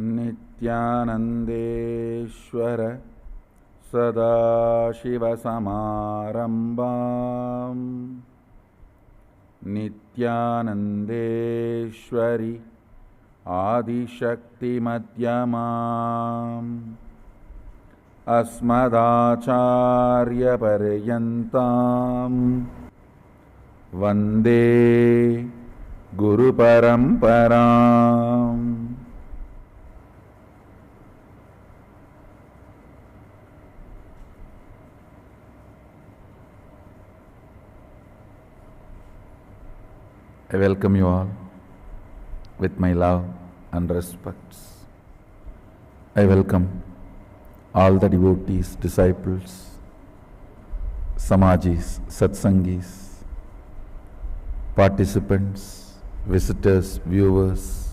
नित्यानन्देश्वर सदाशिवसमारम्भाम् नित्यानन्देश्वरि आदिशक्तिमध्यमाम् अस्मदाचार्यपर्यन्ताम् वन्दे गुरुपरम्पराम्। I welcome you all with my love and respects. I welcome all the devotees, disciples, Samajis, Satsangis, participants, visitors, viewers,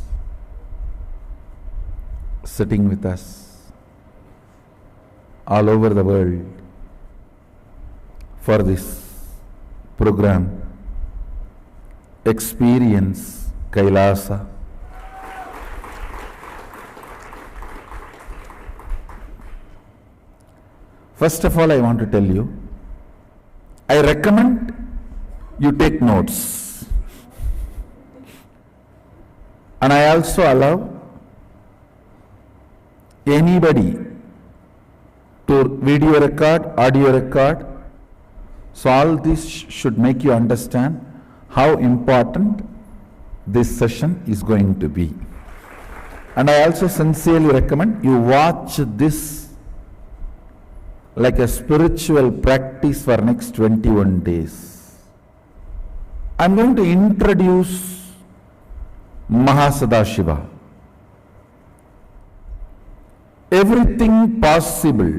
sitting with us all over the world for this program, Experience Kailasa. First of all, I want to tell you, I recommend you take notes. And I also allow anybody to video record, audio record. So all this should make you understand how important this session is going to be. And I also sincerely recommend you watch this like a spiritual practice for next 21 days. I'm going to introduce Mahasadashiva. Everything possible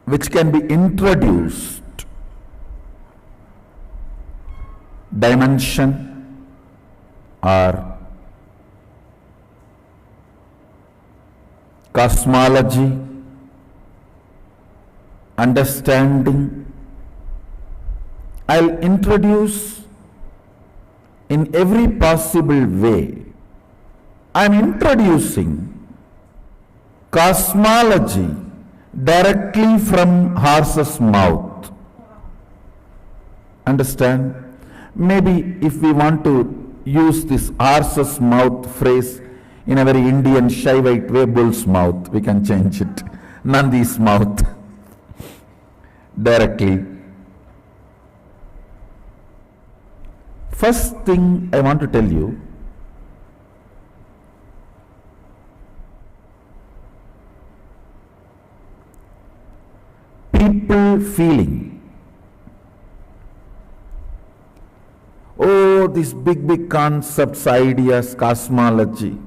which can be introduced, dimension or cosmology, understanding, I'll introduce in every possible way. I'm introducing cosmology directly from horse's mouth. Understand? Maybe if we want to use this horse's mouth phrase in a very Indian Shaivite way, bull's mouth, we can change it. Nandi's mouth. Directly. First thing I want to tell you, people feeling, oh, these big concepts, ideas, cosmology,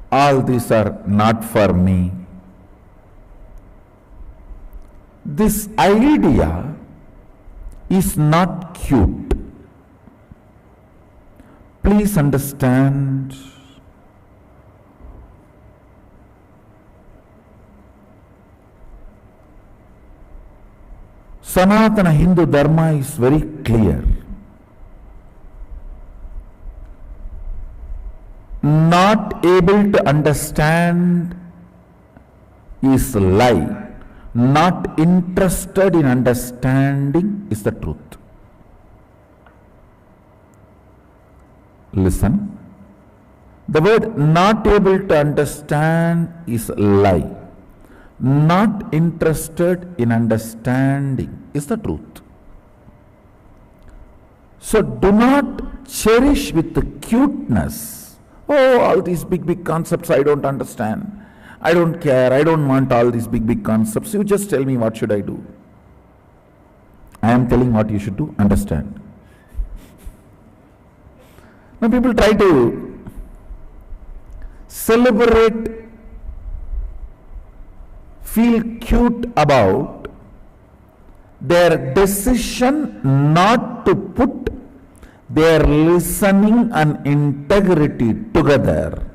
all these are not for me. This idea is not cute. Please understand. Sanatana Hindu Dharma is very clear. Not able to understand is lie. Not interested in understanding is the truth. Listen. The word not able to understand is lie. Not interested in understanding is the truth. So do not cherish with the cuteness. Oh, all these big concepts I don't understand. I don't care. I don't want all these big concepts. You just tell me what should I do. I am telling what you should do. Understand. Now people try to celebrate, feel cute about their decision not to put their listening and integrity together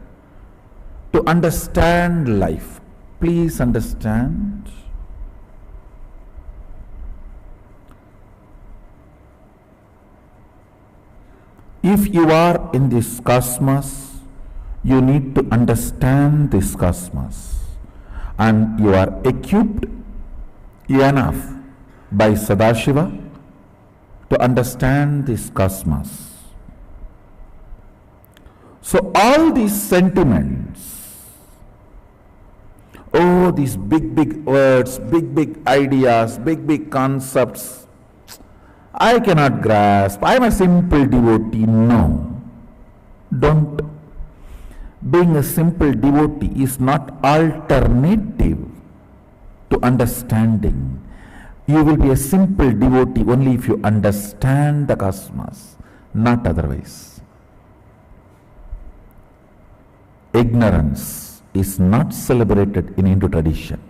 to understand life. Please understand. If you are in this cosmos, you need to understand this cosmos, and you are equipped enough by Sadashiva to understand this cosmos. So all these sentiments, oh, these big words, big ideas, big concepts, I cannot grasp. I am a simple devotee. No, don't. Being a simple devotee is not alternative to understanding. You will be a simple devotee only if you understand the cosmos, not otherwise. Ignorance is not celebrated in Hindu tradition.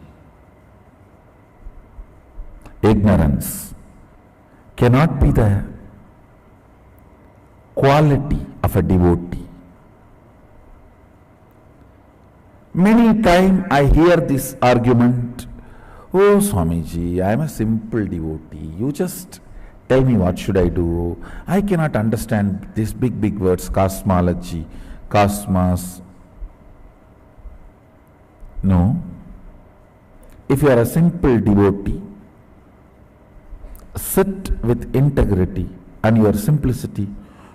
Ignorance cannot be the quality of a devotee. Many times I hear this argument, oh Swamiji, I am a simple devotee. You just tell me what should I do. I cannot understand these big words, cosmology, cosmos. No. If you are a simple devotee, sit with integrity and your simplicity,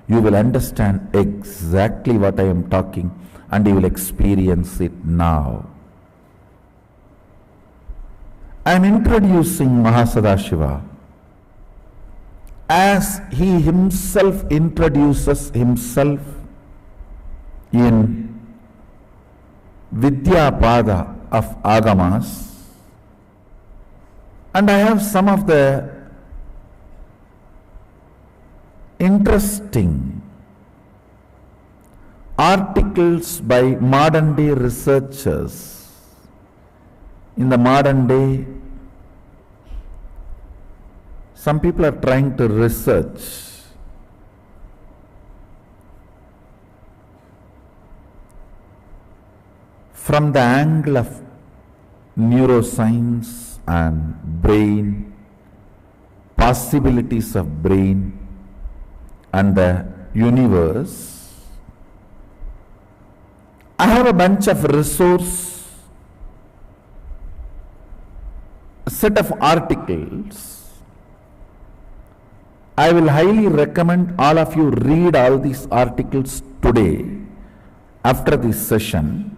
you will understand exactly what I am talking, and you will experience it now. I am introducing Mahasadashiva as he himself introduces himself in Vidyapada of Agamas, and I have some of the interesting articles by modern day researchers. In the modern day, some people are trying to research from the angle of neuroscience and brain, possibilities of brain and the universe. I have a bunch of set of articles. I will highly recommend all of you read all these articles today after this session.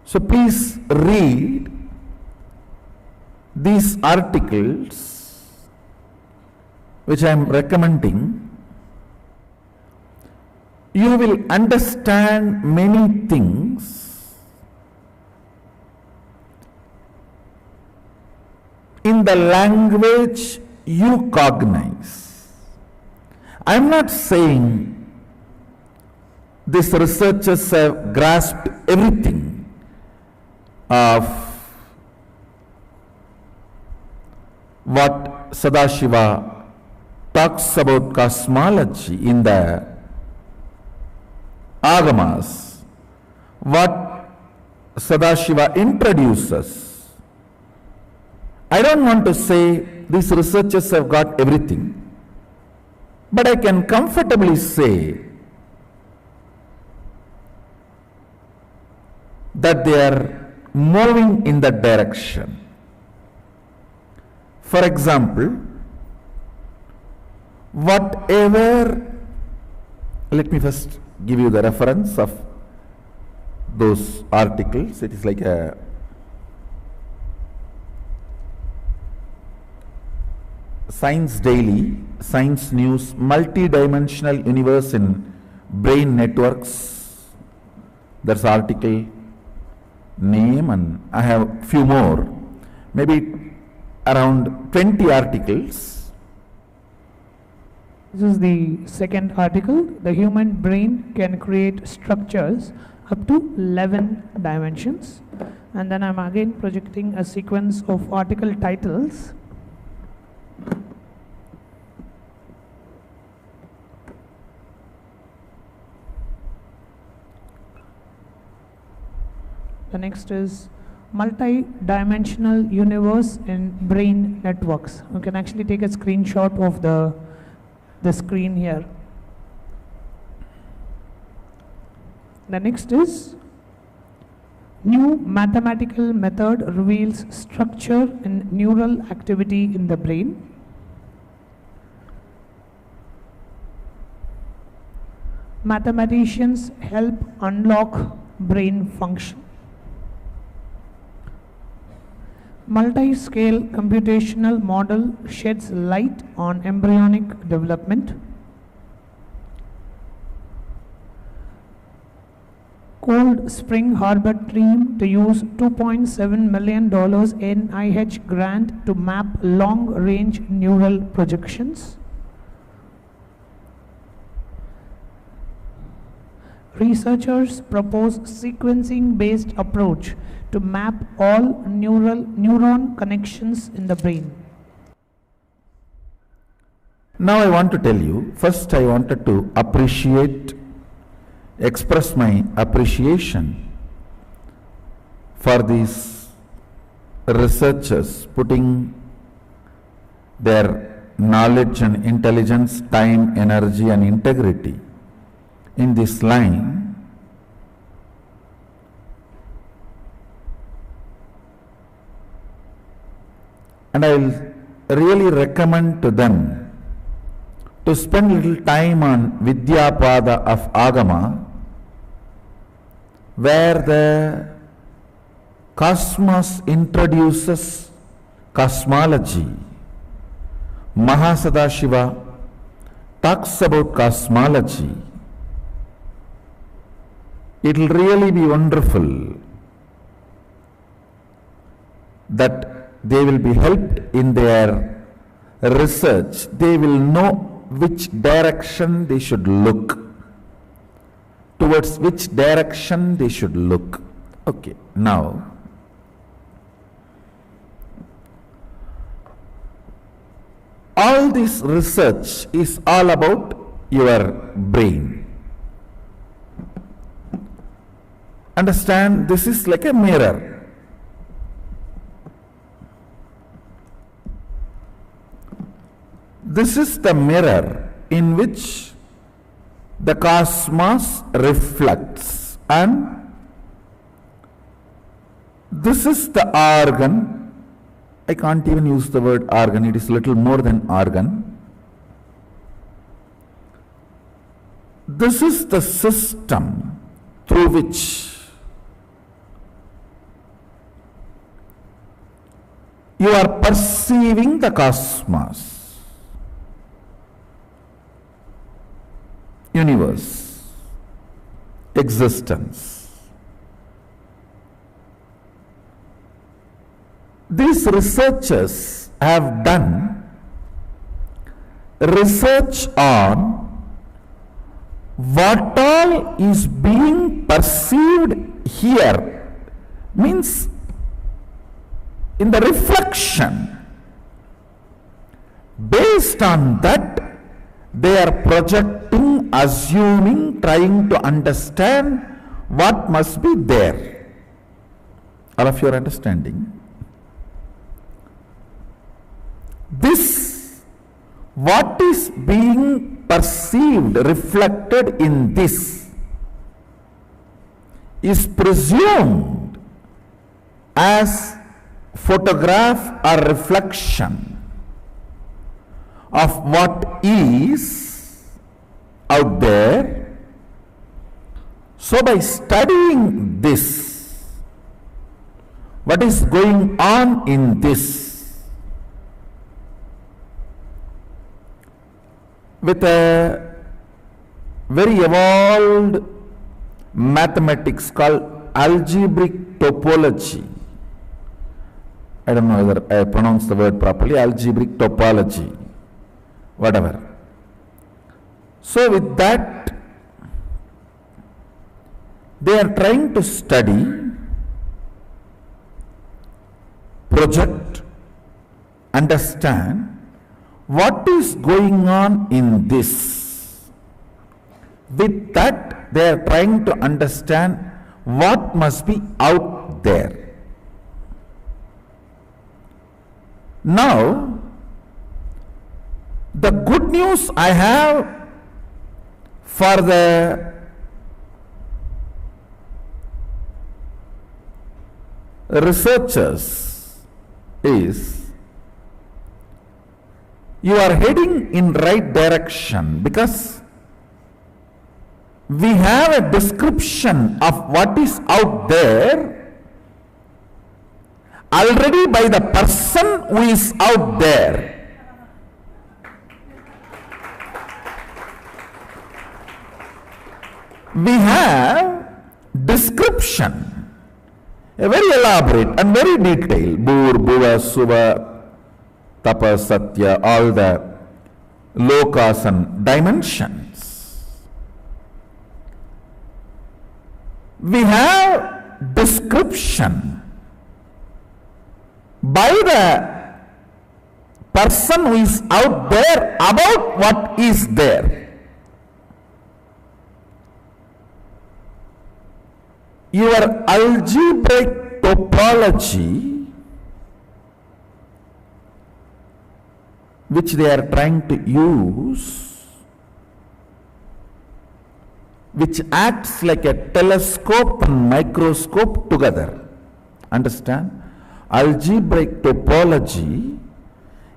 So please read these articles which I am recommending. You will understand many things in the language you cognize. I am not saying these researchers have grasped everything of what Sadashiva talks about cosmology in the Agamas, what Sadashiva introduces. I don't want to say these researchers have got everything, but I can comfortably say that they are moving in that direction. For example, whatever, let me first give you the reference of those articles. It is like a Science Daily, Science News, Multi-Dimensional Universe in Brain Networks. That's article name, and I have few more, maybe around 20 articles. This is the second article. The human brain can create structures up to 11 dimensions. And then I'm again projecting a sequence of article titles. The next is multi-dimensional universe in brain networks. You can actually take a screenshot of the screen here. The next is new mathematical method reveals structure in neural activity in the brain. Mathematicians help unlock brain function. Multi-scale computational model sheds light on embryonic development. Cold Spring Harbor team to use $2.7 million NIH grant to map long-range neural projections. Researchers propose sequencing-based approach to map all neuron connections in the brain. Now I want to tell you, first I wanted to express my appreciation for these researchers putting their knowledge and intelligence, time, energy and integrity in this line. And I'll really recommend to them to spend little time on Vidyapada of Agama, where the cosmos introduces cosmology. Mahasadashiva talks about cosmology. It will really be wonderful that they will be helped in their research. They will know which direction they should look, towards which direction they should look. Okay, now all this research is all about your brain. Understand, this is like a mirror. This is the mirror in which the cosmos reflects, and this is the organ. I can't even use the word organ, it is little more than organ. This is the system through which you are perceiving the cosmos, universe, existence. These researchers have done research on what all is being perceived here, means in the reflection. Based on that, they are projecting, assuming, trying to understand what must be there. All of you are understanding? This, what is being perceived, reflected in this, is presumed as photograph or reflection of what is out there. So by studying this, what is going on in this, with a very evolved mathematics called algebraic topology. I don't know whether I pronounce the word properly, algebraic topology, whatever. So with that, they are trying to study, project, understand what is going on in this. With that, they are trying to understand what must be out there. Now, the good news I have for the researchers is you are heading in right direction because we have a description of what is out there already by the person who is out there. We have description, a very elaborate and very detailed, Bhur, Bhuva, Suva, Tapa, Satya, all the lokas and dimensions. We have description by the person who is out there about what is there. Your algebraic topology, which they are trying to use, which acts like a telescope and microscope together. Understand? Algebraic topology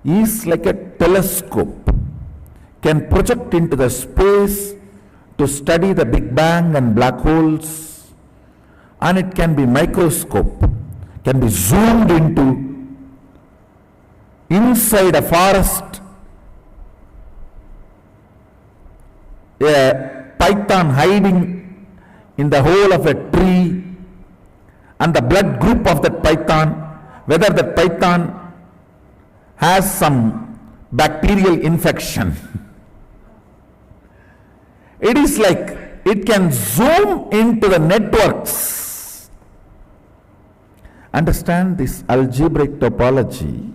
is like a telescope, can project into the space to study the Big Bang and black holes, and it can be microscope, can be zoomed into inside a forest, a python hiding in the hole of a tree, and the blood group of that python, whether that python has some bacterial infection. It is like it can zoom into the networks. Understand, this algebraic topology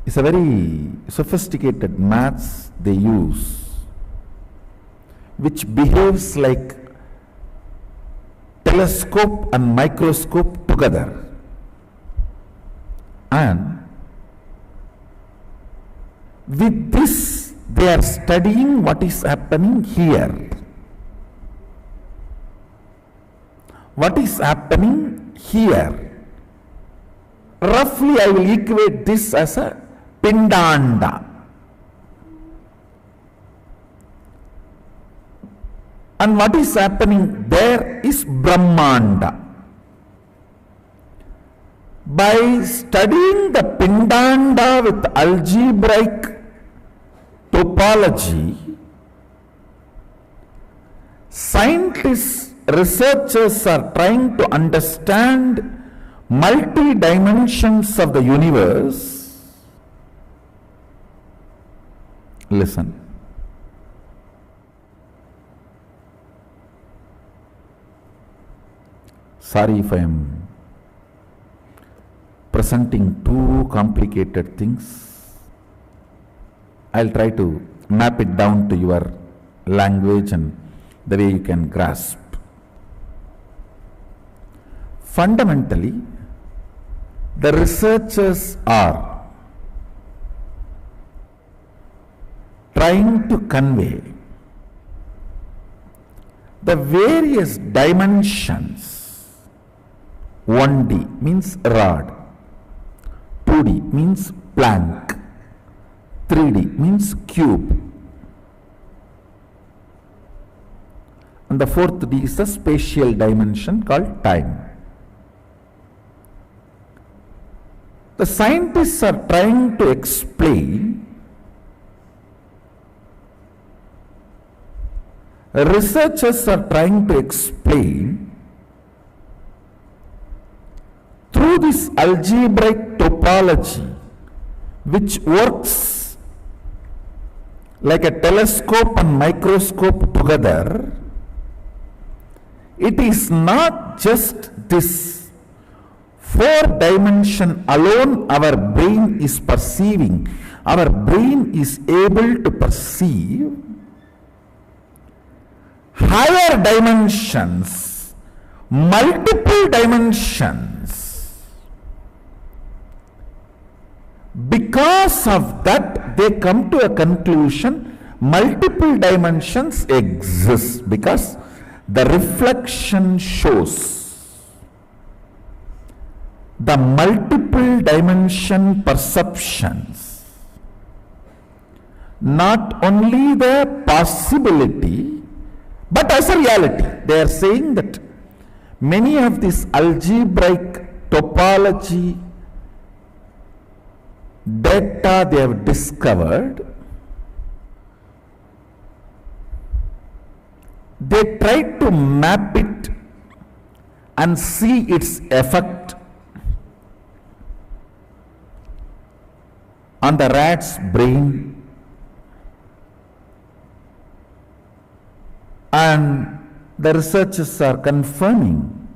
is a very sophisticated maths they use, which behaves like telescope and microscope together. And with this, they are studying what is happening here. What is happening here? Roughly, I will equate this as a Pindanda. And what is happening there is Brahmanda. By studying the Pindanda with algebraic topology, scientists, researchers are trying to understand multi-dimensions of the universe. Listen. Sorry if I am presenting too complicated things. I'll try to map it down to your language and the way you can grasp. Fundamentally, the researchers are trying to convey the various dimensions. 1D means rod, 2D means plank, 3D means cube, and the fourth D is the spatial dimension called time. The scientists are trying to explain, researchers are trying to explain through this algebraic topology, which works like a telescope and microscope together. It is not just this 4-dimension alone our brain is perceiving. Our brain is able to perceive higher dimensions, multiple dimensions. Because of that, they come to a conclusion, multiple dimensions exist because the reflection shows. the multiple dimension perceptions, not only the possibility, but as a reality. They are saying that many of these algebraic topology data they have discovered, they try to map it and see its effect on the rat's brain, and the researchers are confirming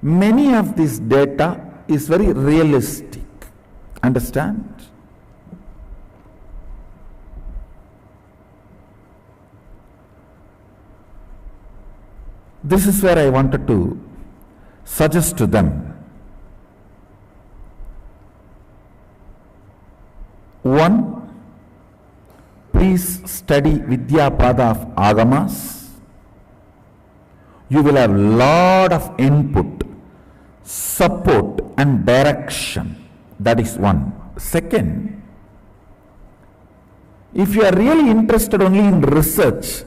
many of this data is very realistic. Understand? This is where I wanted to suggest to them. One, please study Vidya Pada of Agamas. You will have lot of input, support and direction. That is one. Second, if you are really interested only in research,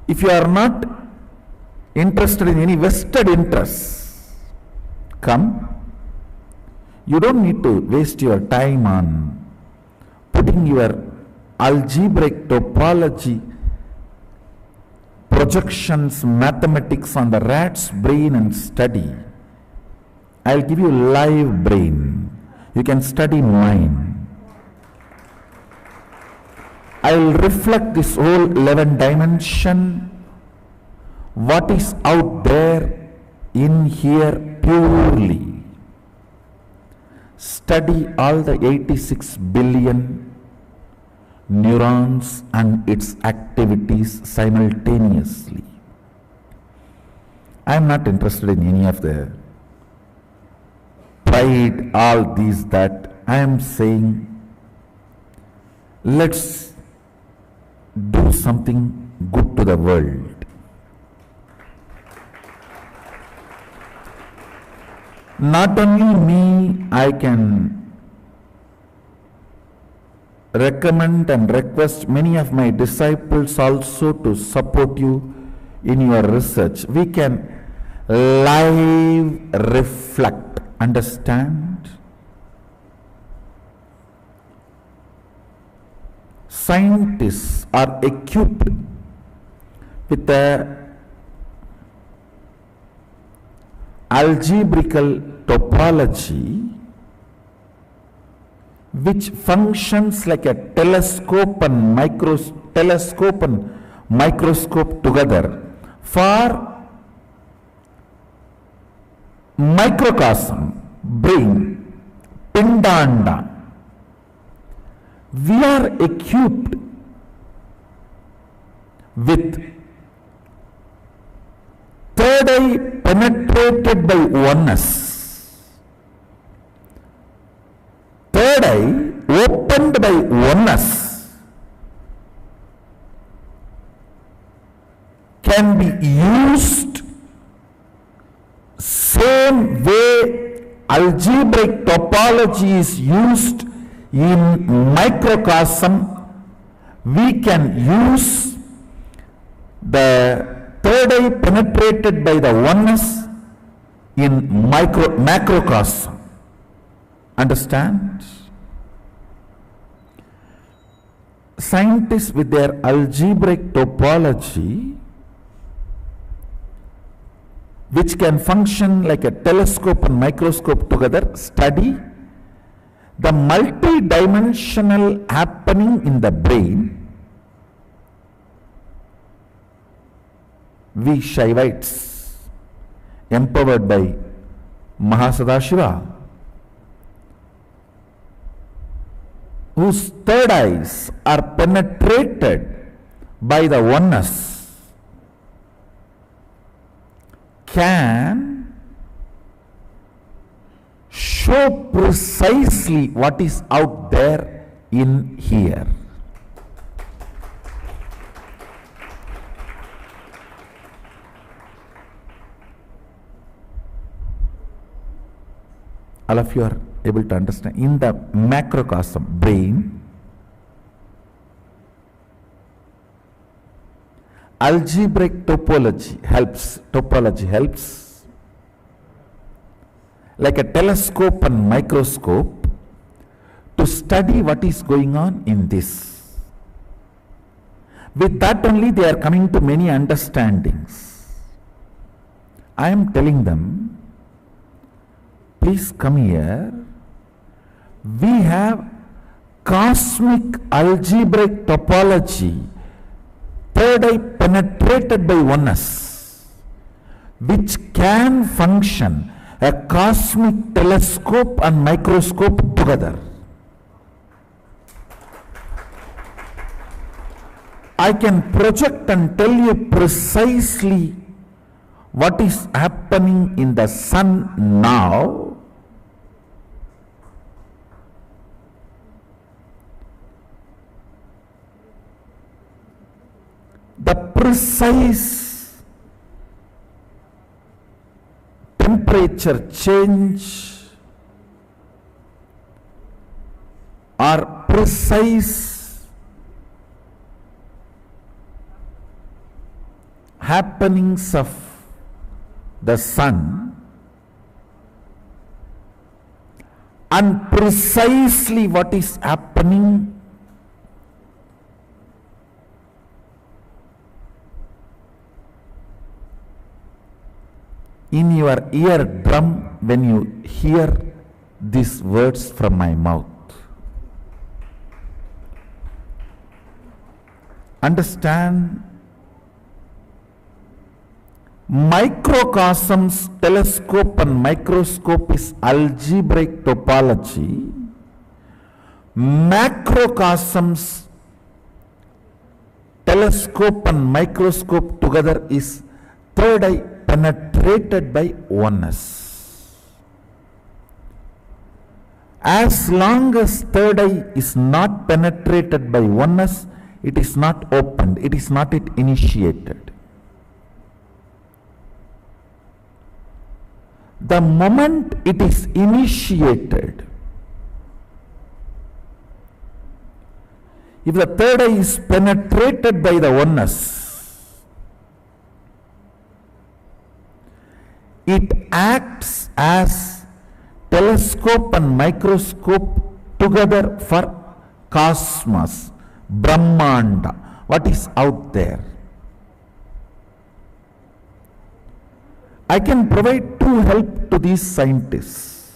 if you are not interested in any vested interests, come. You don't need to waste your time on putting your algebraic topology projections, mathematics on the rat's brain and study. I'll give you live brain. You can study mine. I'll reflect this whole 11 dimension, what is out there in here purely. Study all the 86 billion neurons and its activities simultaneously. I am not interested in any of the pride, all these that. I am saying, let's do something good to the world. Not only me, I can recommend and request many of my disciples also to support you in your research. We can live reflect. Understand? Scientists are equipped with a algebraical topology which functions like a telescope and microscope together for microcosm, brain, pindanda. We are equipped with third eye penetrated by oneness, third eye opened by oneness, can be used same way algebraic topology is used in microcosm. We can use the third eye penetrated by the oneness in macrocosm. Understand? Scientists with their algebraic topology, which can function like a telescope and microscope together, study the multi-dimensional happening in the brain. We Shaivites, empowered by Mahasadashiva, whose third eyes are penetrated by the oneness, can show precisely what is out there in here. all of you are able to understand. In the macrocosm, brain, algebraic topology helps, like a telescope and microscope, to study what is going on in this. With that only they are coming to many understandings. I am telling them, please come here. We have cosmic algebraic topology, third eye penetrated by oneness, which can function a cosmic telescope and microscope together. I can project and tell you precisely what is happening in the sun now. The precise temperature change or precise happenings of the sun, and precisely what is happening in your eardrum when you hear these words from my mouth. Understand? Microcosms, telescope and microscope is algebraic topology. Macrocosms, telescope and microscope together is third eye penetrated by oneness. As long as third eye is not penetrated by oneness, it is not opened, it is not yet initiated. The moment it is initiated, if the third eye is penetrated by the oneness, it acts as telescope and microscope together for cosmos, Brahmanda, what is out there. I can provide true help to these scientists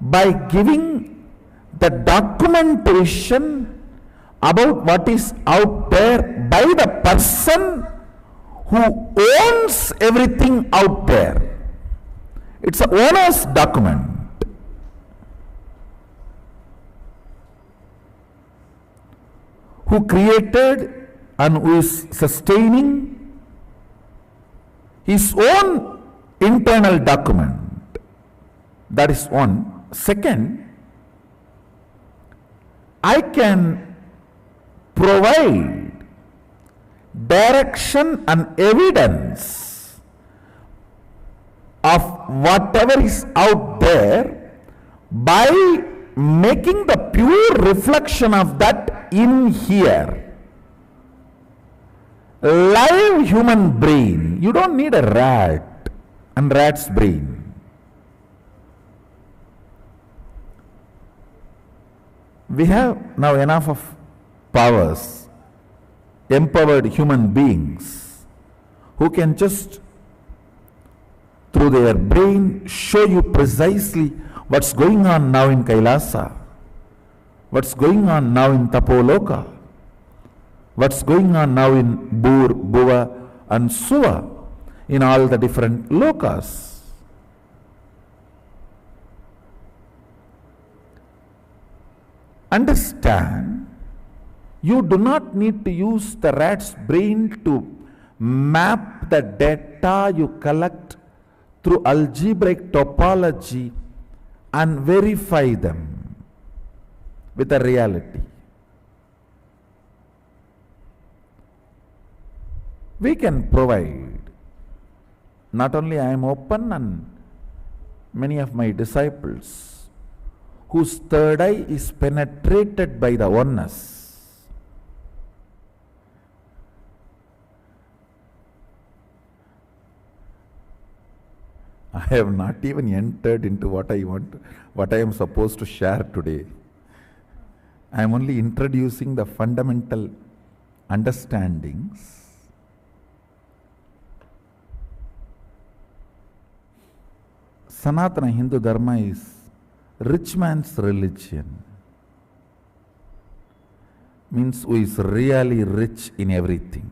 by giving the documentation about what is out there by the person who owns everything out there. It's an owner's document. Who created and who is sustaining his own internal document. That is one. Second, I can provide direction and evidence of whatever is out there by making the pure reflection of that in here. Live human brain. You don't need a rat and rat's brain. We have now enough of powers, empowered human beings who can just through their brain show you precisely what's going on now in Kailasa, what's going on now in Tapoloka, what's going on now in Bur, Buva and Suva, in all the different lokas. Understand, you do not need to use the rat's brain to map the data you collect through algebraic topology and verify them with the reality. We can provide. Not only I am open and many of my disciples whose third eye is penetrated by the oneness. I have not even entered into what I am supposed to share today. I am only introducing the fundamental understandings. Sanatana Hindu Dharma is rich man's religion. Means who is really rich in everything.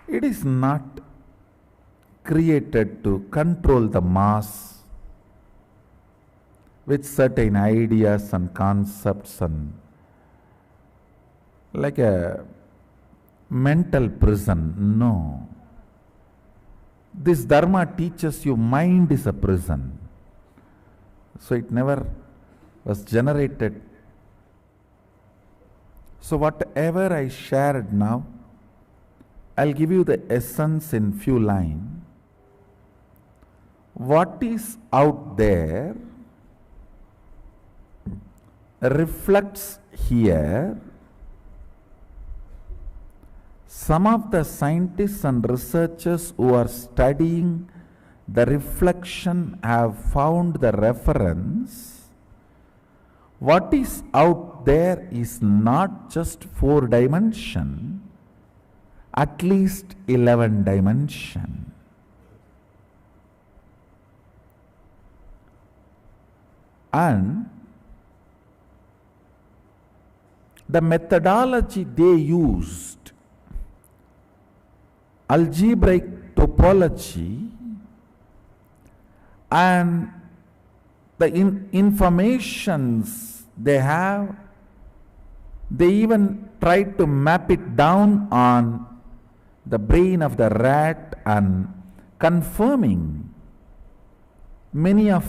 It is not created to control the mass with certain ideas and concepts and like a mental prison. No. This Dharma teaches you mind is a prison. So it never was generated. So whatever I shared now, I'll give you the essence in few lines. What is out there reflects here. Some of the scientists and researchers who are studying the reflection have found the reference. What is out there is not just 4 dimension, at least 11 dimension. And the methodology they used, algebraic topology, and the informations they have, they even tried to map it down on the brain of the rat and confirming many of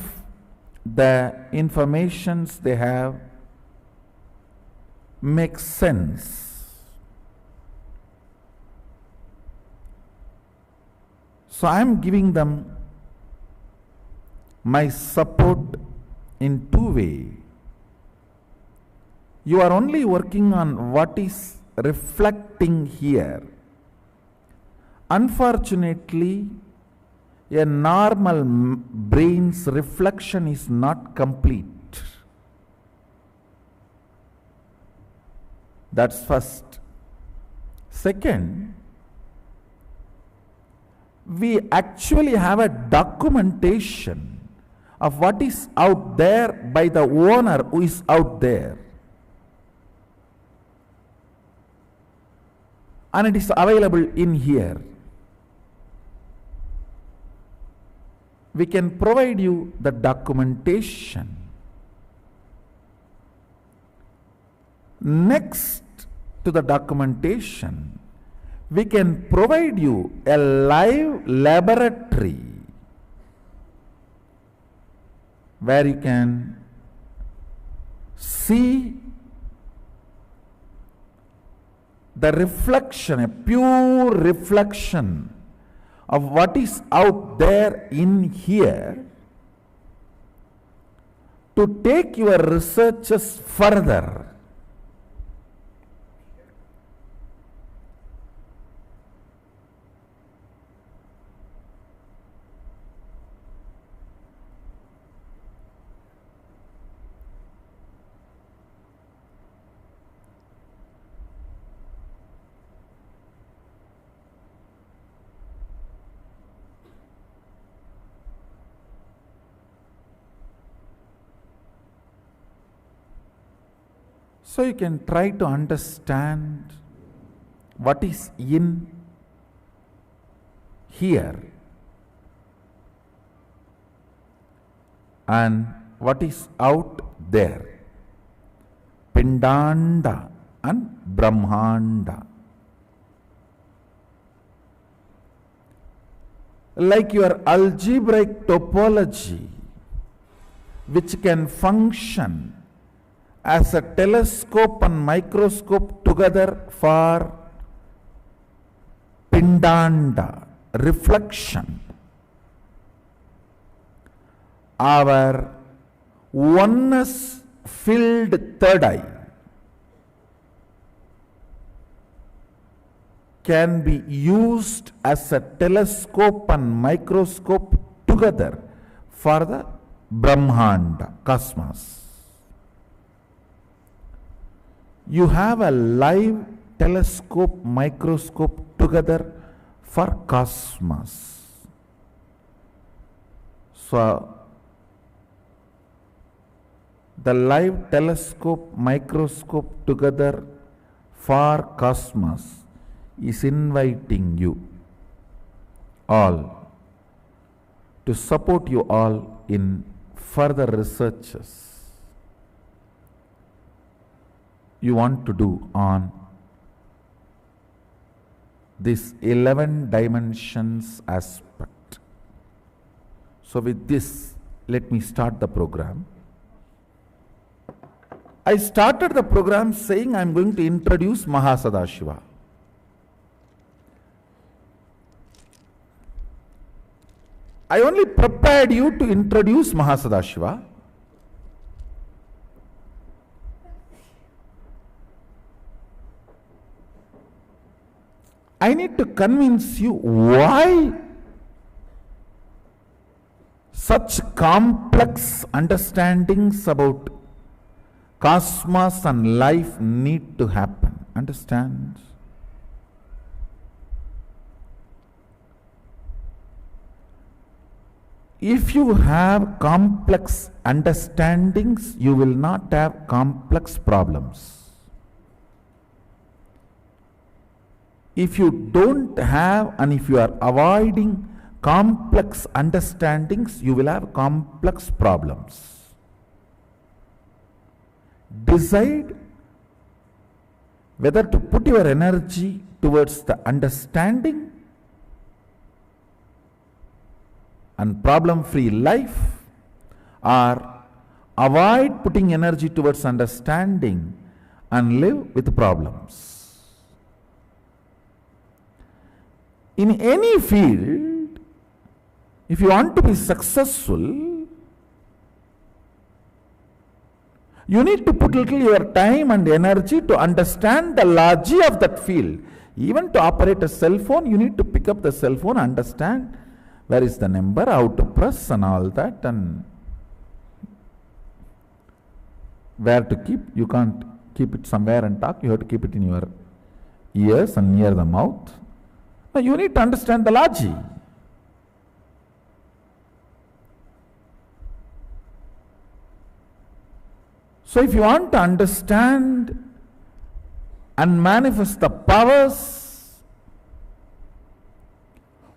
the informations they have make sense. So I am giving them my support in 2 ways. You are only working on what is reflecting here. Unfortunately, a normal brain's reflection is not complete. That's first. Second, we actually have a documentation of what is out there by the owner who is out there. And it is available in here. We can provide you the documentation. Next to the documentation, we can provide you a live laboratory where you can see the reflection, a pure reflection of what is out there in here, to take your researches further. So you can try to understand what is in here and what is out there. Pindanda and Brahmanda. Like your algebraic topology, which can function as a telescope and microscope together for Pindanda, reflection, our oneness filled third eye can be used as a telescope and microscope together for the Brahmanda, cosmos. You have a live telescope, microscope together for cosmos. So, the live telescope, microscope together for cosmos is inviting you all to support you all in further researches you want to do on this 11 dimensions aspect. So with this, let me start the program. I started the program saying I am going to introduce Mahasadashiva. I only prepared you to introduce Mahasadashiva. I need to convince you why such complex understandings about cosmos and life need to happen. Understand? If you have complex understandings, you will not have complex problems. If you don't have and if you are avoiding complex understandings, you will have complex problems. Decide whether to put your energy towards the understanding and problem-free life, or avoid putting energy towards understanding and live with problems. In any field, if you want to be successful, you need to put little your time and energy to understand the logic of that field. Even to operate a cell phone, you need to pick up the cell phone, understand where is the number, how to press and all that, and where to keep. You can't keep it somewhere and talk, you have to keep it in your ears and near the mouth. Now you need to understand the logic. So if you want to understand and manifest the powers,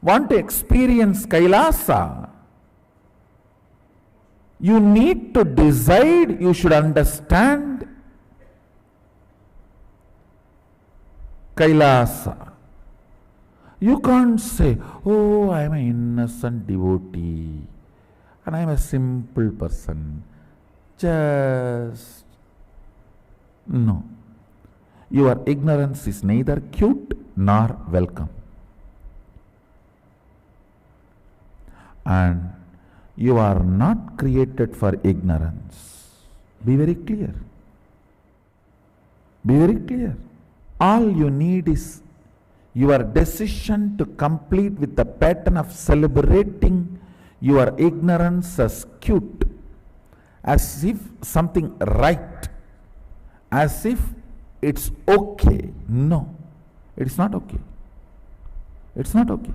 want to experience Kailasa, you need to decide, you should understand Kailasa. You can't say, oh, I am an innocent devotee and I am a simple person. Just no. Your ignorance is neither cute nor welcome. And you are not created for ignorance. Be very clear. Be very clear. All you need is your decision to complete with the pattern of celebrating your ignorance as cute, as if something right, as if it's okay. No, it's not okay. It's not okay.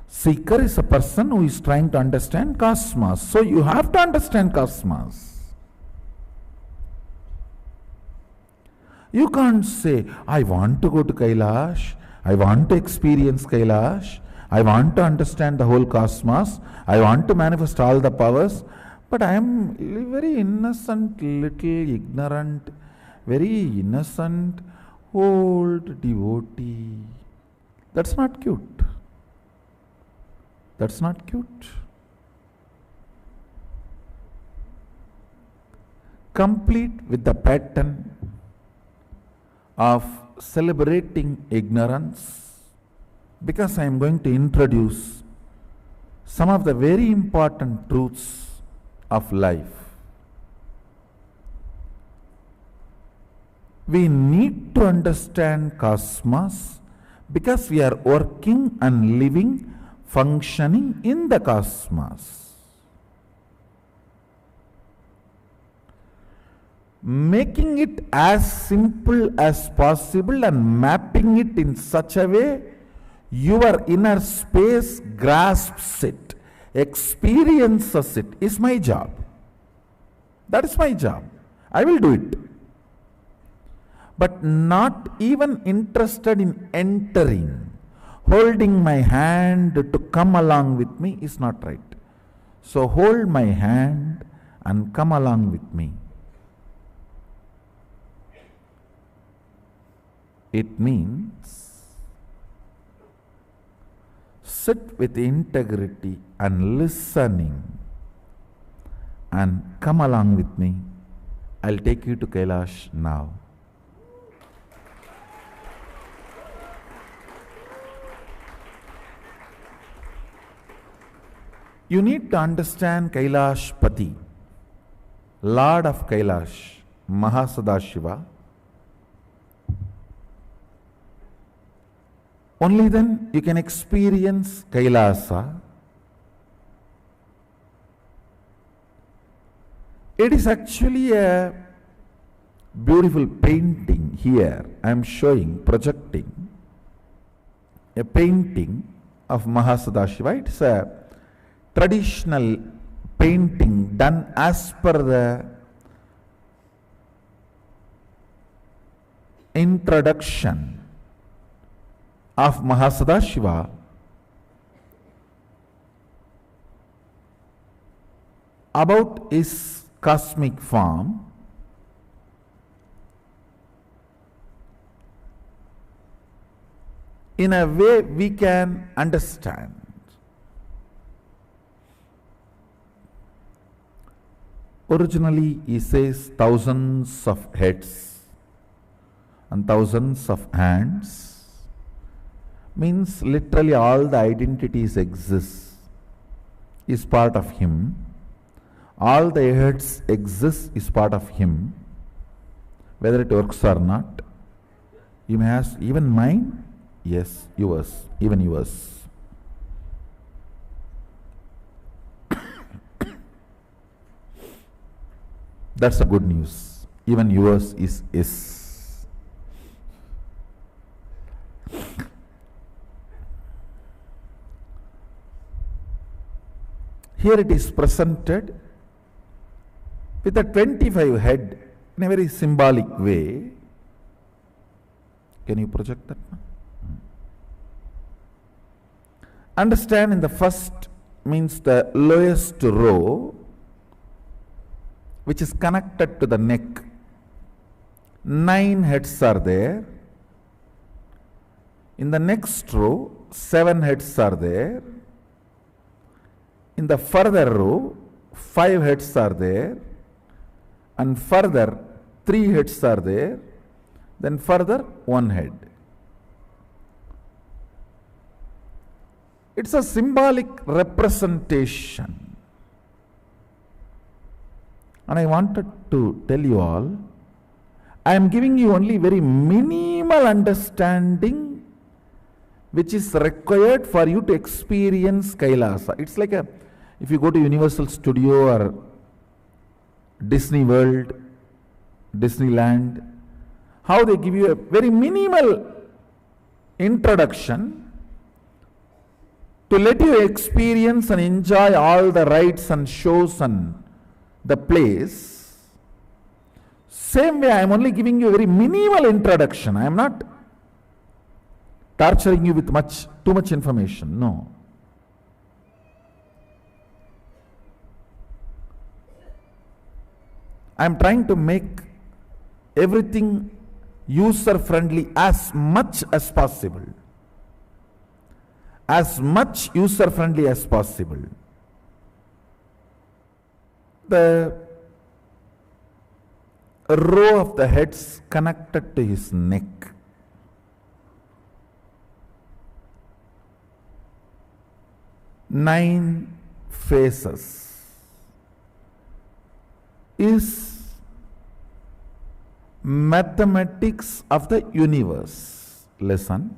Seeker is a person who is trying to understand cosmos. So you have to understand cosmos. You can't say, I want to go to Kailash, I want to experience Kailash, I want to understand the whole cosmos, I want to manifest all the powers, but I am very innocent, little ignorant, very innocent, old devotee. That's not cute. That's not cute. Complete with the pattern of celebrating ignorance, because I am going to introduce some of the very important truths of life. We need to understand cosmos because we are working and living, functioning in the cosmos. Making it as simple as possible and mapping it in such a way your inner space grasps it, experiences it, is my job. That is my job. I will do it. But not even interested in entering, holding my hand to come along with me is not right. So hold my hand and come along with me. It means sit with integrity and listening and come along with me. I'll take you to Kailash now. You need to understand Kailash Pati, Lord of Kailash, Mahasadashiva. Only then you can experience Kailasa. It is actually a beautiful painting here. I am showing, projecting a painting of Mahasadashiva. It's a traditional painting done as per the introduction of Mahasadashiva about his cosmic form. In a way we can understand. Originally he says thousands of heads and thousands of hands. Means literally all the identities exist, is part of him. All the heads exist is part of him, whether it works or not. You may ask, even mine? Yes, yours, even yours. That's the good news. Even yours is. Here it is presented with a 25 head in a very symbolic way. Can you project that? Understand, in the first means the lowest row, which is connected to the neck. 9 heads are there. In the next row, 7 heads are there. In the further row, 5 heads are there, and further 3 heads are there, then further 1 head. It's a symbolic representation. And I wanted to tell you all, I am giving you only very minimal understanding which is required for you to experience Kailasa. It's like if you go to Universal Studio or Disney World, Disneyland, how they give you a very minimal introduction to let you experience and enjoy all the rides and shows and the place. Same way, I am only giving you a very minimal introduction. I am not torturing you with too much information. No. I am trying to make everything user friendly as much as possible. As much user friendly as possible. The row of the heads connected to his neck. Nine faces is mathematics of the universe. Listen.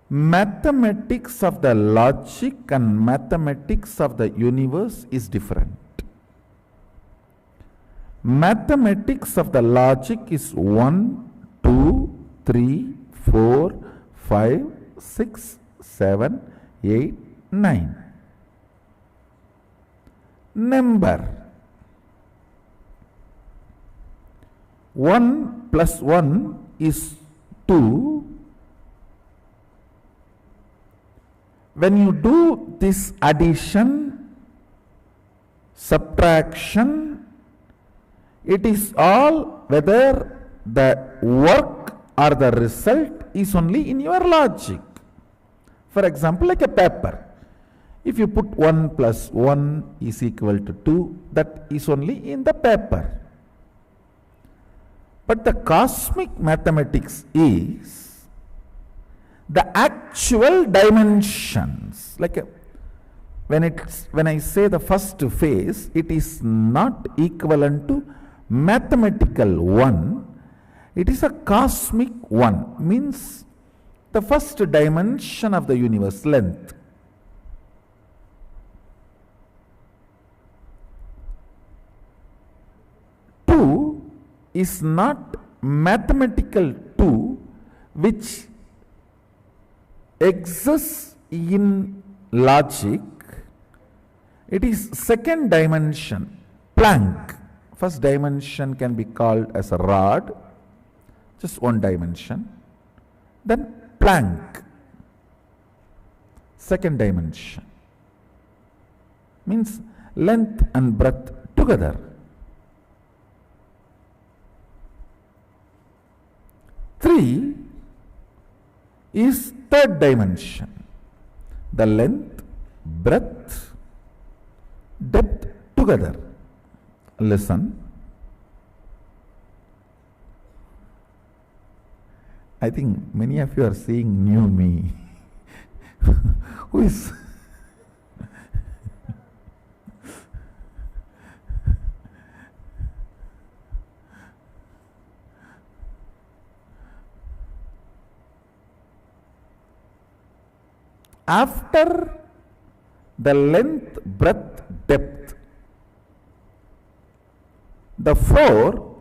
Mathematics of the logic and mathematics of the universe is different. Mathematics of the logic is 1, 2, 3, 4, 5, 6, 7, 8, 9. Number. 1 plus 1 is 2. When you do this addition, subtraction, it is all whether the work or the result is only in your logic. For example, like a paper. If you put 1 plus 1 is equal to 2, that is only in the paper. But the cosmic mathematics is the actual dimensions. Like when I say the first phase, it is not equivalent to mathematical 1. It is a cosmic 1. Means the first dimension of the universe, length. Two is not mathematical 2 which exists in logic. It is second dimension, Planck. First dimension can be called as a rod, just one dimension. Then Planck, second dimension, means length and breadth together. Three is third dimension, the length, breadth, depth together. Listen. I think many of you are seeing new me. Who is after the length, breadth, depth, the four,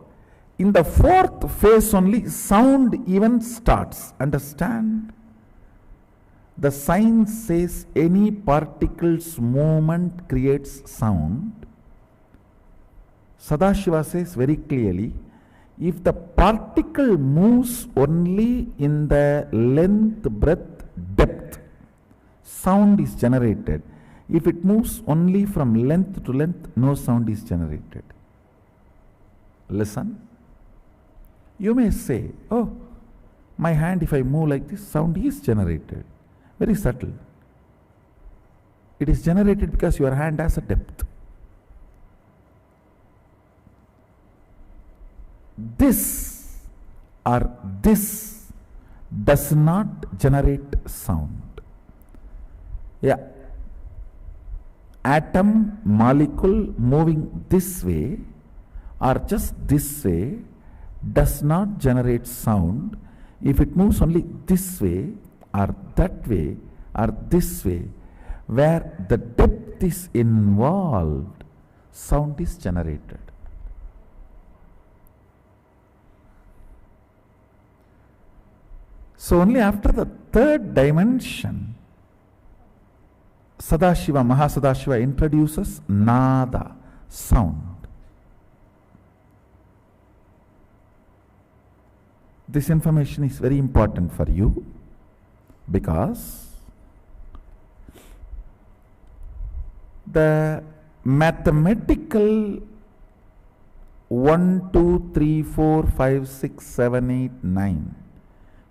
in the fourth phase only sound even starts. Understand? The science says any particle's movement creates sound. Sadashiva says very clearly, if the particle moves only in the length, breadth, depth, sound is generated. If it moves only from length to length, no sound is generated. Listen. You may say, oh, my hand, if I move like this, sound is generated. Very subtle. It is generated because your hand has a depth. This or this does not generate sound. Yeah. Atom, molecule moving this way or just this way does not generate sound. If it moves only this way or that way or this way, where the depth is involved, sound is generated. So only after the third dimension, Sadashiva, Mahasadashiva introduces nada, sound. This information is very important for you because the mathematical 1, 2, 3, 4, 5, 6, 7, 8, 9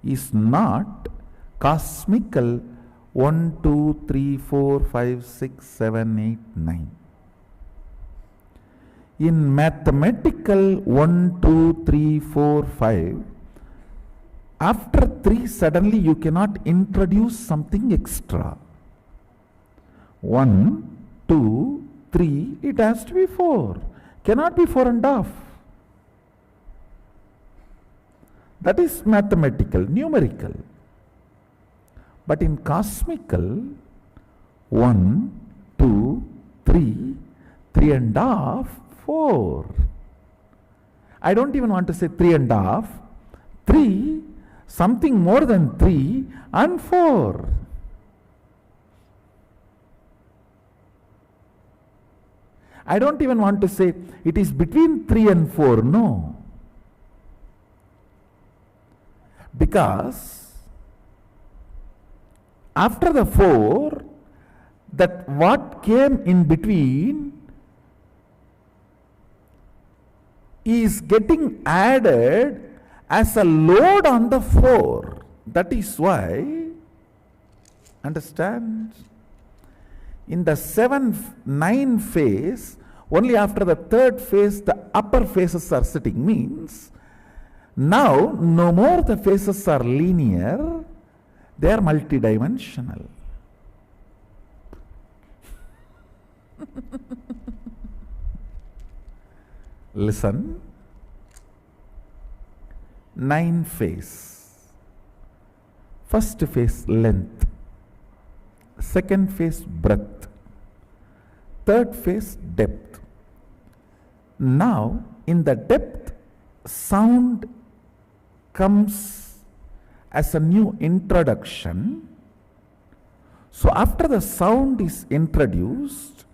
is not cosmical 1, 2, 3, 4, 5, 6, 7, 8, 9. In mathematical 1, 2, 3, 4, 5, after 3 suddenly you cannot introduce something extra. 1, 2, 3, it has to be 4. Cannot be 4.5. That is mathematical, numerical. But in cosmical, 1, 2, 3, 3.5, 4. I don't even want to say 3.5, 3, something more than 3 and 4. I don't even want to say it is between 3 and 4, no. Because after the 4, that what came in between is getting added as a load on the 4. That is why, understand, in the 7-9 phase, only after the 3rd phase the upper phases are sitting, means now no more the phases are linear, they are multidimensional. Listen. 9 phase. First phase length, second phase breadth, third phase depth. Now in the depth, sound comes as a new introduction. So after the sound is introduced,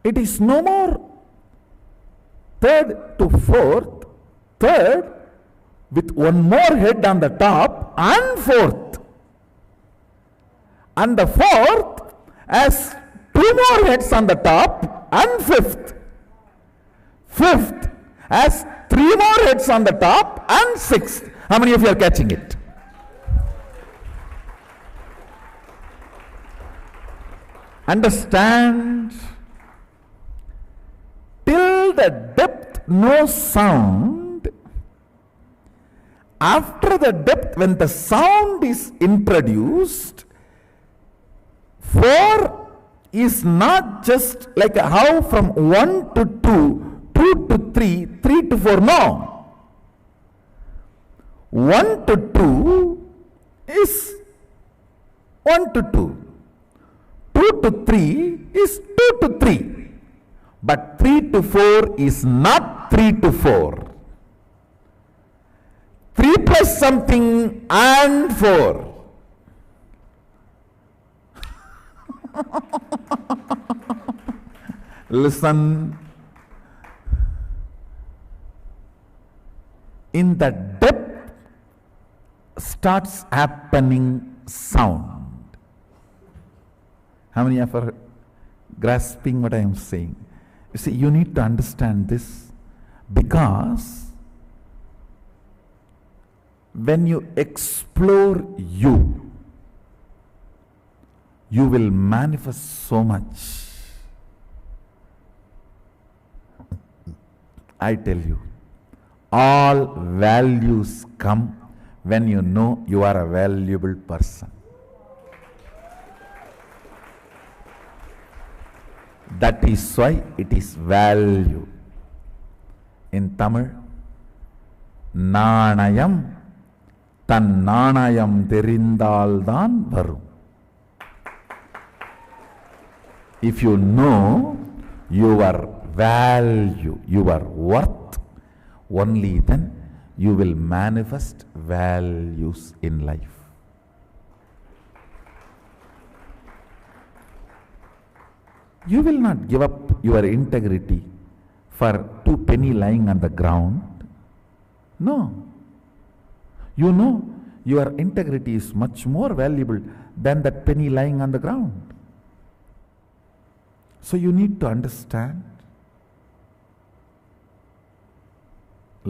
it is no more 3rd to 4th, 3rd with one more head on the top, and 4th. And the 4th has 2 more heads on the top, and 5th. 5th has 3 more heads on the top, and 6th. How many of you are catching it? Understand? Till the depth no sound. After the depth, when the sound is introduced, 4 is not just like how from 1 to 2, 2 to 3, 3 to 4. No. 1 to 2 is 1 to 2. 2 to 3 is 2 to 3. But 3 to 4 is not 3 to 4. 3 plus something and 4. Listen. In the depth starts happening sound. How many of you are grasping what I am saying? You see, you need to understand this, because when you explore you will manifest so much. I tell you, all values come when you know you are a valuable person. That is why it is value. In Tamil, நாணயம் தன் நாணயம் தெரிந்தால்தான் வரும். If you know your value, your worth, only then you will manifest values in life. You will not give up your integrity for 2 pennies lying on the ground. No. You know your integrity is much more valuable than that penny lying on the ground. So you need to understand.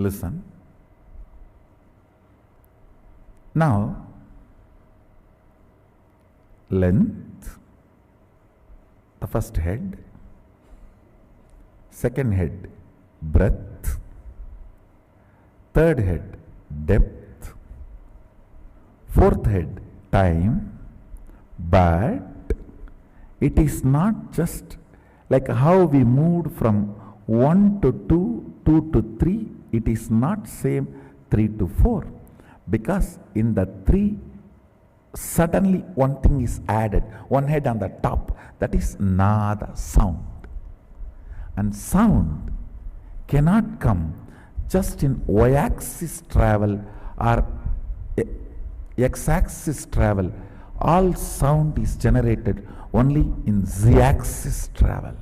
Listen. Now, length. The first head, second head, breadth, third head, depth, fourth head, time, but it is not just like how we moved from 1 to 2, 2 to 3, it is not same 3 to 4, because in the 3, suddenly one thing is added, one head on the top, that is nada, sound. And sound cannot come just in y-axis travel or x-axis travel. All sound is generated only in z-axis travel.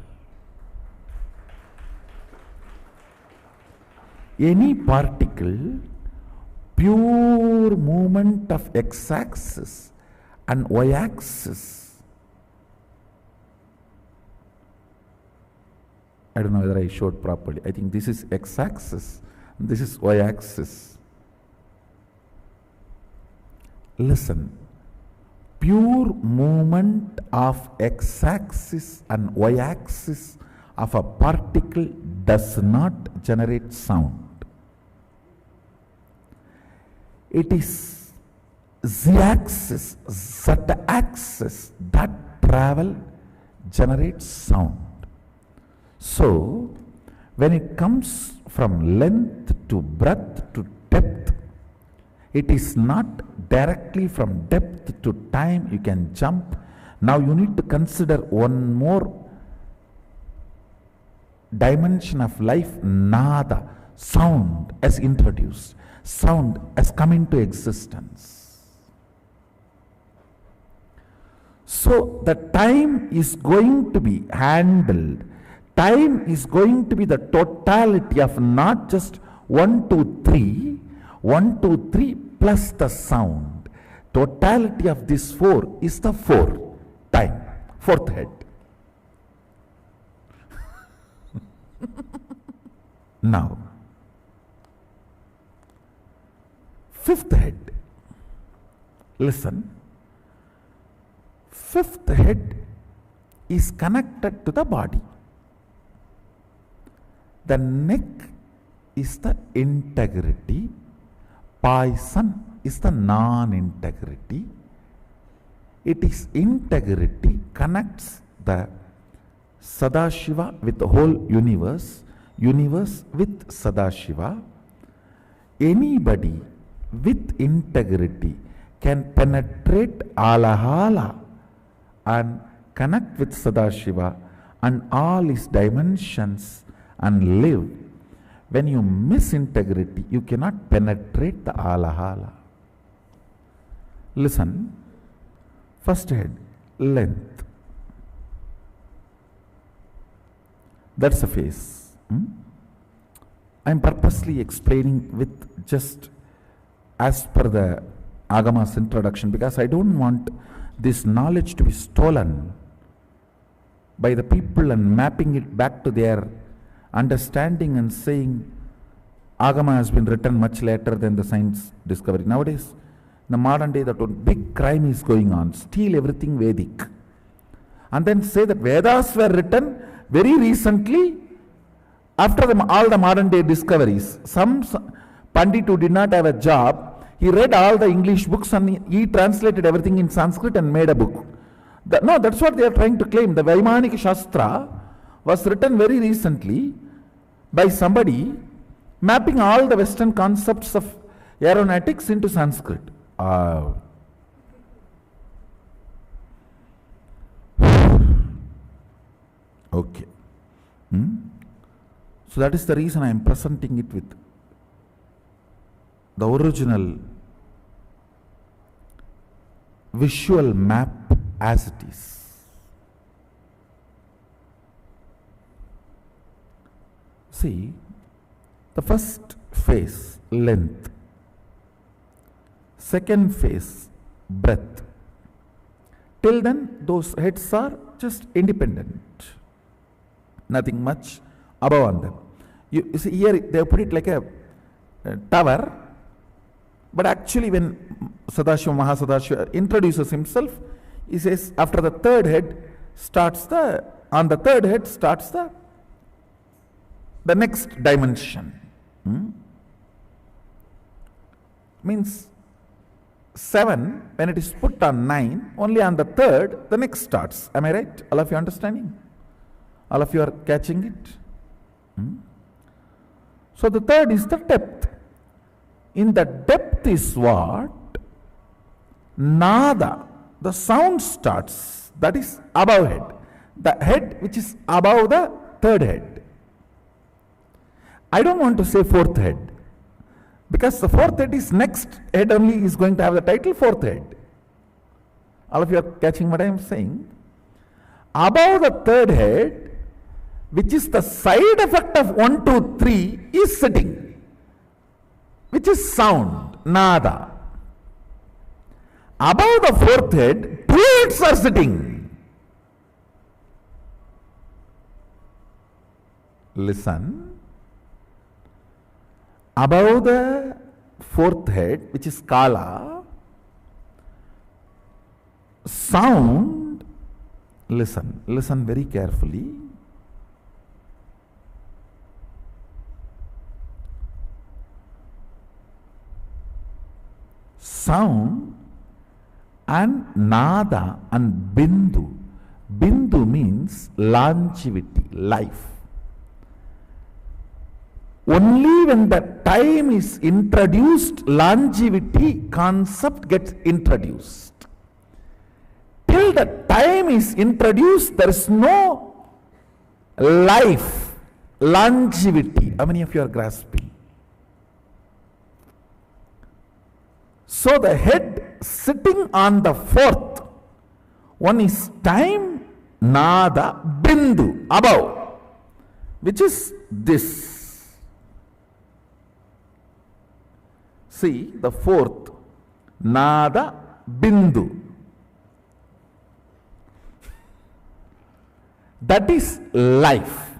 Any particle, pure movement of x-axis and y-axis. I don't know whether I showed properly. I think this is x-axis and this is y-axis. Listen. Pure movement of x-axis and y-axis of a particle does not generate sound. It is z-axis, z-axis that travel generates sound. So, when it comes from length to breadth to depth, it is not directly from depth to time you can jump. Now you need to consider one more dimension of life, nada, sound as introduced, sound has come into existence. So the time is going to be handled. Time is going to be the totality of not just 1, 2, 3, 1, 2, 3 plus the sound. Totality of this 4 is the 4, time, fourth head. Now, fifth head. Listen. Fifth head is connected to the body. The neck is the integrity. Poison is the non-integrity. It is integrity connects the Sadashiva with the whole universe, universe with Sadashiva. Anybody with integrity can penetrate Alahala and connect with Sadashiva and all his dimensions and live. When you miss integrity, you cannot penetrate the Alahala. Listen, first head, length. That's a face. I am purposely explaining with just as per the Agama's introduction, because I don't want this knowledge to be stolen by the people and mapping it back to their understanding and saying Agama has been written much later than the science discovery. Nowadays, in the modern day, that one big crime is going on, steal everything Vedic, and then say that Vedas were written very recently after all the modern day discoveries. Some Pandit who did not have a job, he read all the English books and he translated everything in Sanskrit and made a book. No, that's what they are trying to claim. The Vaimanika Shastra was written very recently by somebody mapping all the Western concepts of aeronautics into Sanskrit. Okay. So that is the reason I am presenting it with the original visual map as it is. See, the first phase, length. Second phase, breadth. Till then, those heads are just independent. Nothing much above on them. You see, here they have put it like a tower, but actually when Sadashiva Mahasadashiva introduces himself, he says after the third head starts the on the third head starts the next dimension. Means 7, when it is put on 9, only on the third, the next starts. Am I right? All of you understanding? All of you are catching it? So the third is the depth. In the depth is what? Nada. The sound starts. That is above head. The head which is above the third head. I don't want to say fourth head, because the fourth head is next head only is going to have the title fourth head. All of you are catching what I am saying? Above the third head, which is the side effect of 1, 2, 3, is sitting, which is sound, nada. Above the fourth head, two heads are sitting. Listen. Above the fourth head, which is Kala, sound, listen very carefully. Sound and Nada and Bindu. Bindu means longevity, life. Only when the time is introduced, longevity concept gets introduced. Till the time is introduced, there is no life, longevity. How many of you are grasping? So the head sitting on the fourth, one is time, Nada, Bindu, above, which is this. See, the fourth, Nada, Bindu. That is life.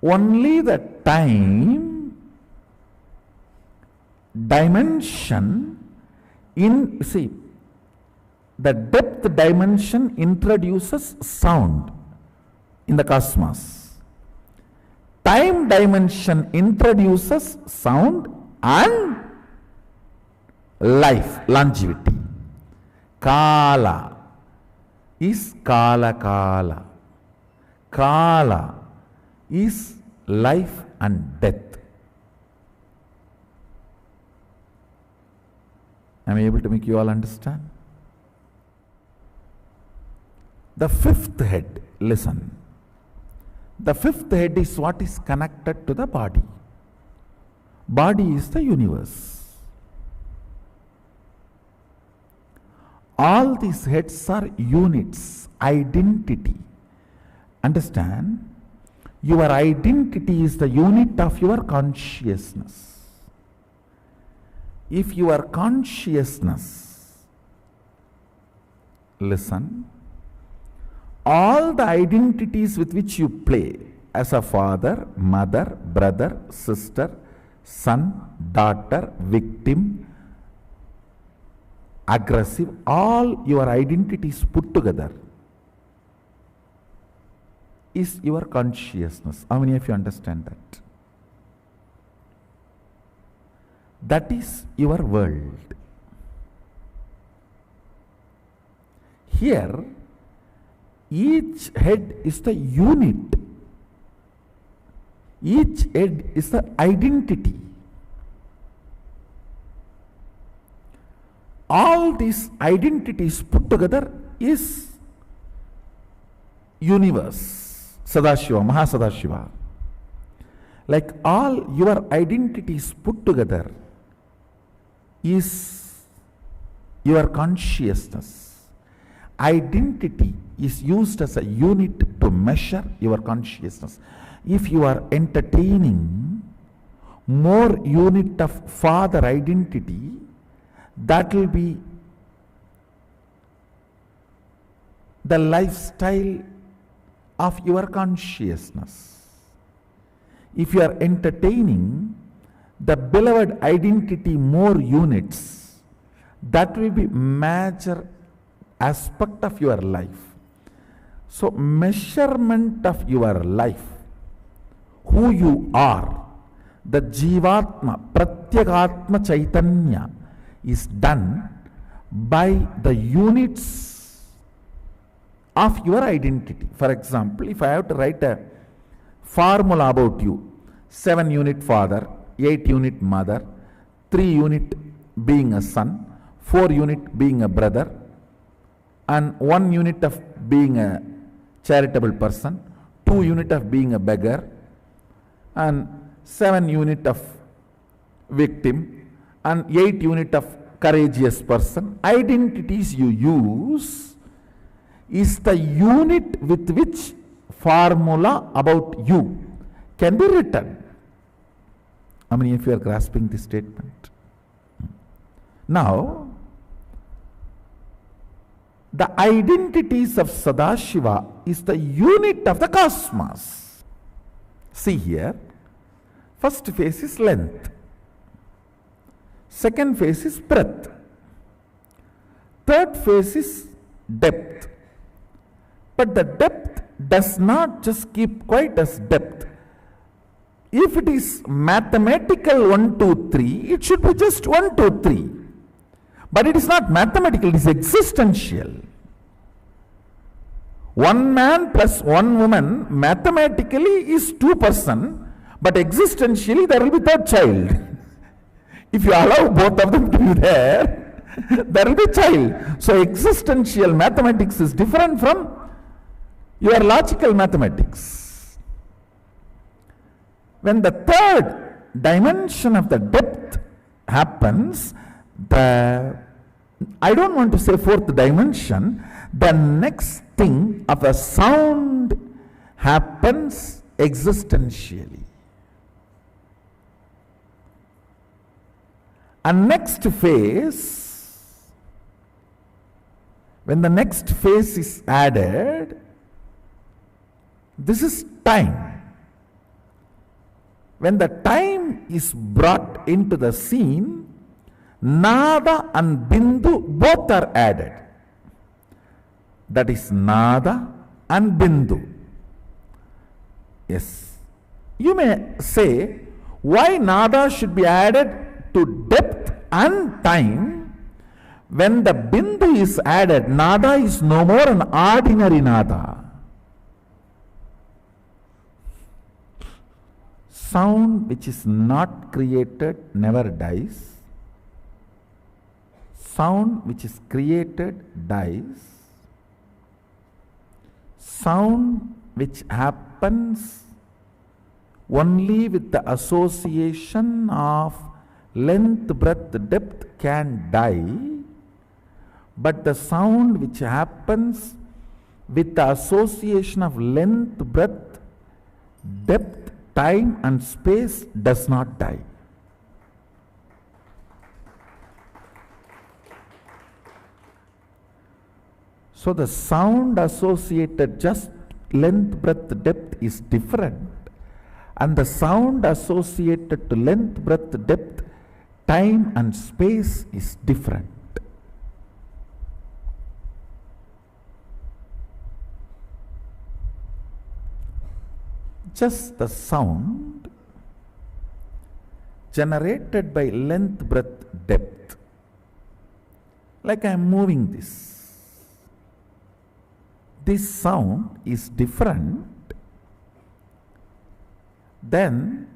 Only the time dimension in, see, the depth dimension introduces sound in the cosmos. Time dimension introduces sound and life, longevity. Kala is Kala Kala. Kala is life and death. Am I able to make you all understand? The fifth head, listen. The fifth head is what is connected to the body. Body is the universe. All these heads are units, identity. Understand? Your identity is the unit of your consciousness. If your consciousness, listen, all the identities with which you play as a father, mother, brother, sister, son, daughter, victim, aggressive, all your identities put together is your consciousness. How many of you understand that? That is your world. Here, each head is the unit. Each head is the identity. All these identities put together is universe, Sadashiva, Mahasadashiva. Like all your identities put together is your consciousness. Identity is used as a unit to measure your consciousness. If you are entertaining more unit of father identity, that will be the lifestyle of your consciousness. If you are entertaining the beloved identity more units, that will be major aspect of your life. So measurement of your life, who you are, the Jivatma, Pratyagatma Chaitanya is done by the units of your identity. For example, if I have to write a formula about you, 7 unit father, 8 unit mother, 3 unit being a son, 4 unit being a brother, and 1 unit of being a charitable person, 2 unit of being a beggar, and 7 unit of victim, and 8 unit of courageous person. Identities you use is the unit with which formula about you can be written. How many of you are grasping this statement? Now, the identities of Sadashiva is the unit of the cosmos. See here, first phase is length, second phase is breadth, third phase is depth. But the depth does not just keep quiet as depth. If it is mathematical 1, 2, 3, it should be just 1, 2, 3. But it is not mathematical, it is existential. One man plus one woman mathematically is 2 persons, but existentially there will be third child. If you allow both of them to be there, there will be child. So existential mathematics is different from your logical mathematics. When the third dimension of the depth happens, I don't want to say fourth dimension, the next thing of a sound happens existentially. And next phase, when the next phase is added, this is time. When the time is brought into the scene, Nada and Bindu both are added. That is Nada and Bindu. Yes. You may say, why Nada should be added to depth and time? When the Bindu is added, Nada is no more an ordinary Nada. Sound which is not created never dies. Sound which is created dies. Sound which happens only with the association of length, breadth, depth can die, but the sound which happens with the association of length, breadth, depth, time and space does not die. So the sound associated just length, breadth, depth is different, and the sound associated to length, breadth, depth, time and space is different. Just the sound generated by length, breadth, depth, like I am moving this sound is different than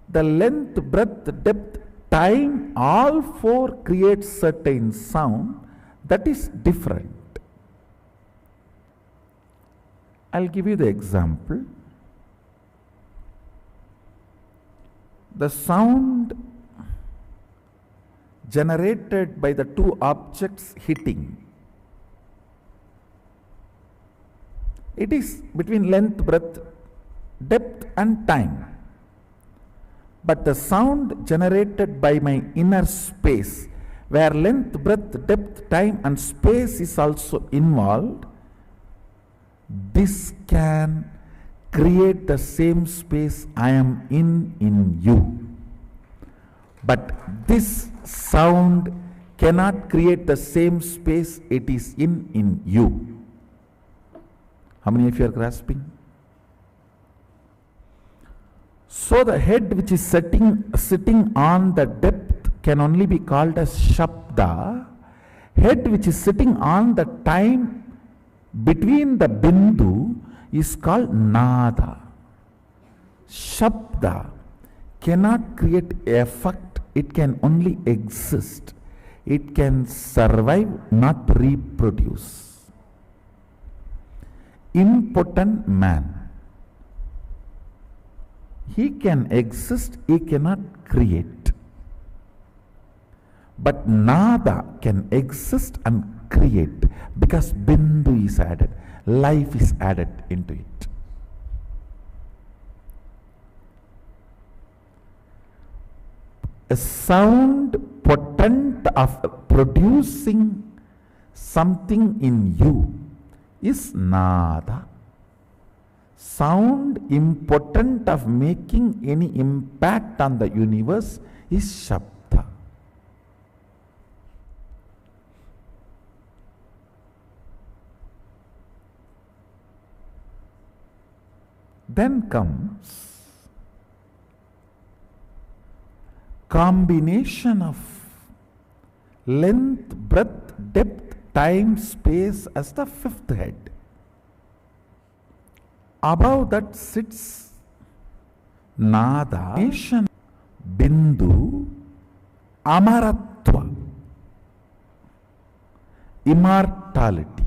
the length, breadth, depth, time, all four create certain sound that is different. I'll give you the example. The sound generated by the two objects hitting, it is between length, breadth, depth and time. But the sound generated by my inner space, where length, breadth, depth, time and space is also involved, this can create the same space I am in you. But this sound cannot create the same space it is in you. How many of you are grasping? So the head which is sitting on the depth can only be called as Shabda. Head which is sitting on the time between the Bindu is called Nada. Shabda cannot create effect, it can only exist. It can survive, not reproduce. Impotent man. He can exist, he cannot create. But Nada can exist and create because Bindu is added, life is added into it. A sound potent of producing something in you is Nada. Sound impotent of making any impact on the universe is Shabda. Then comes combination of length, breadth, depth, time, space as the fifth head. Above that sits Nada, Bindu, Amaratva, immortality.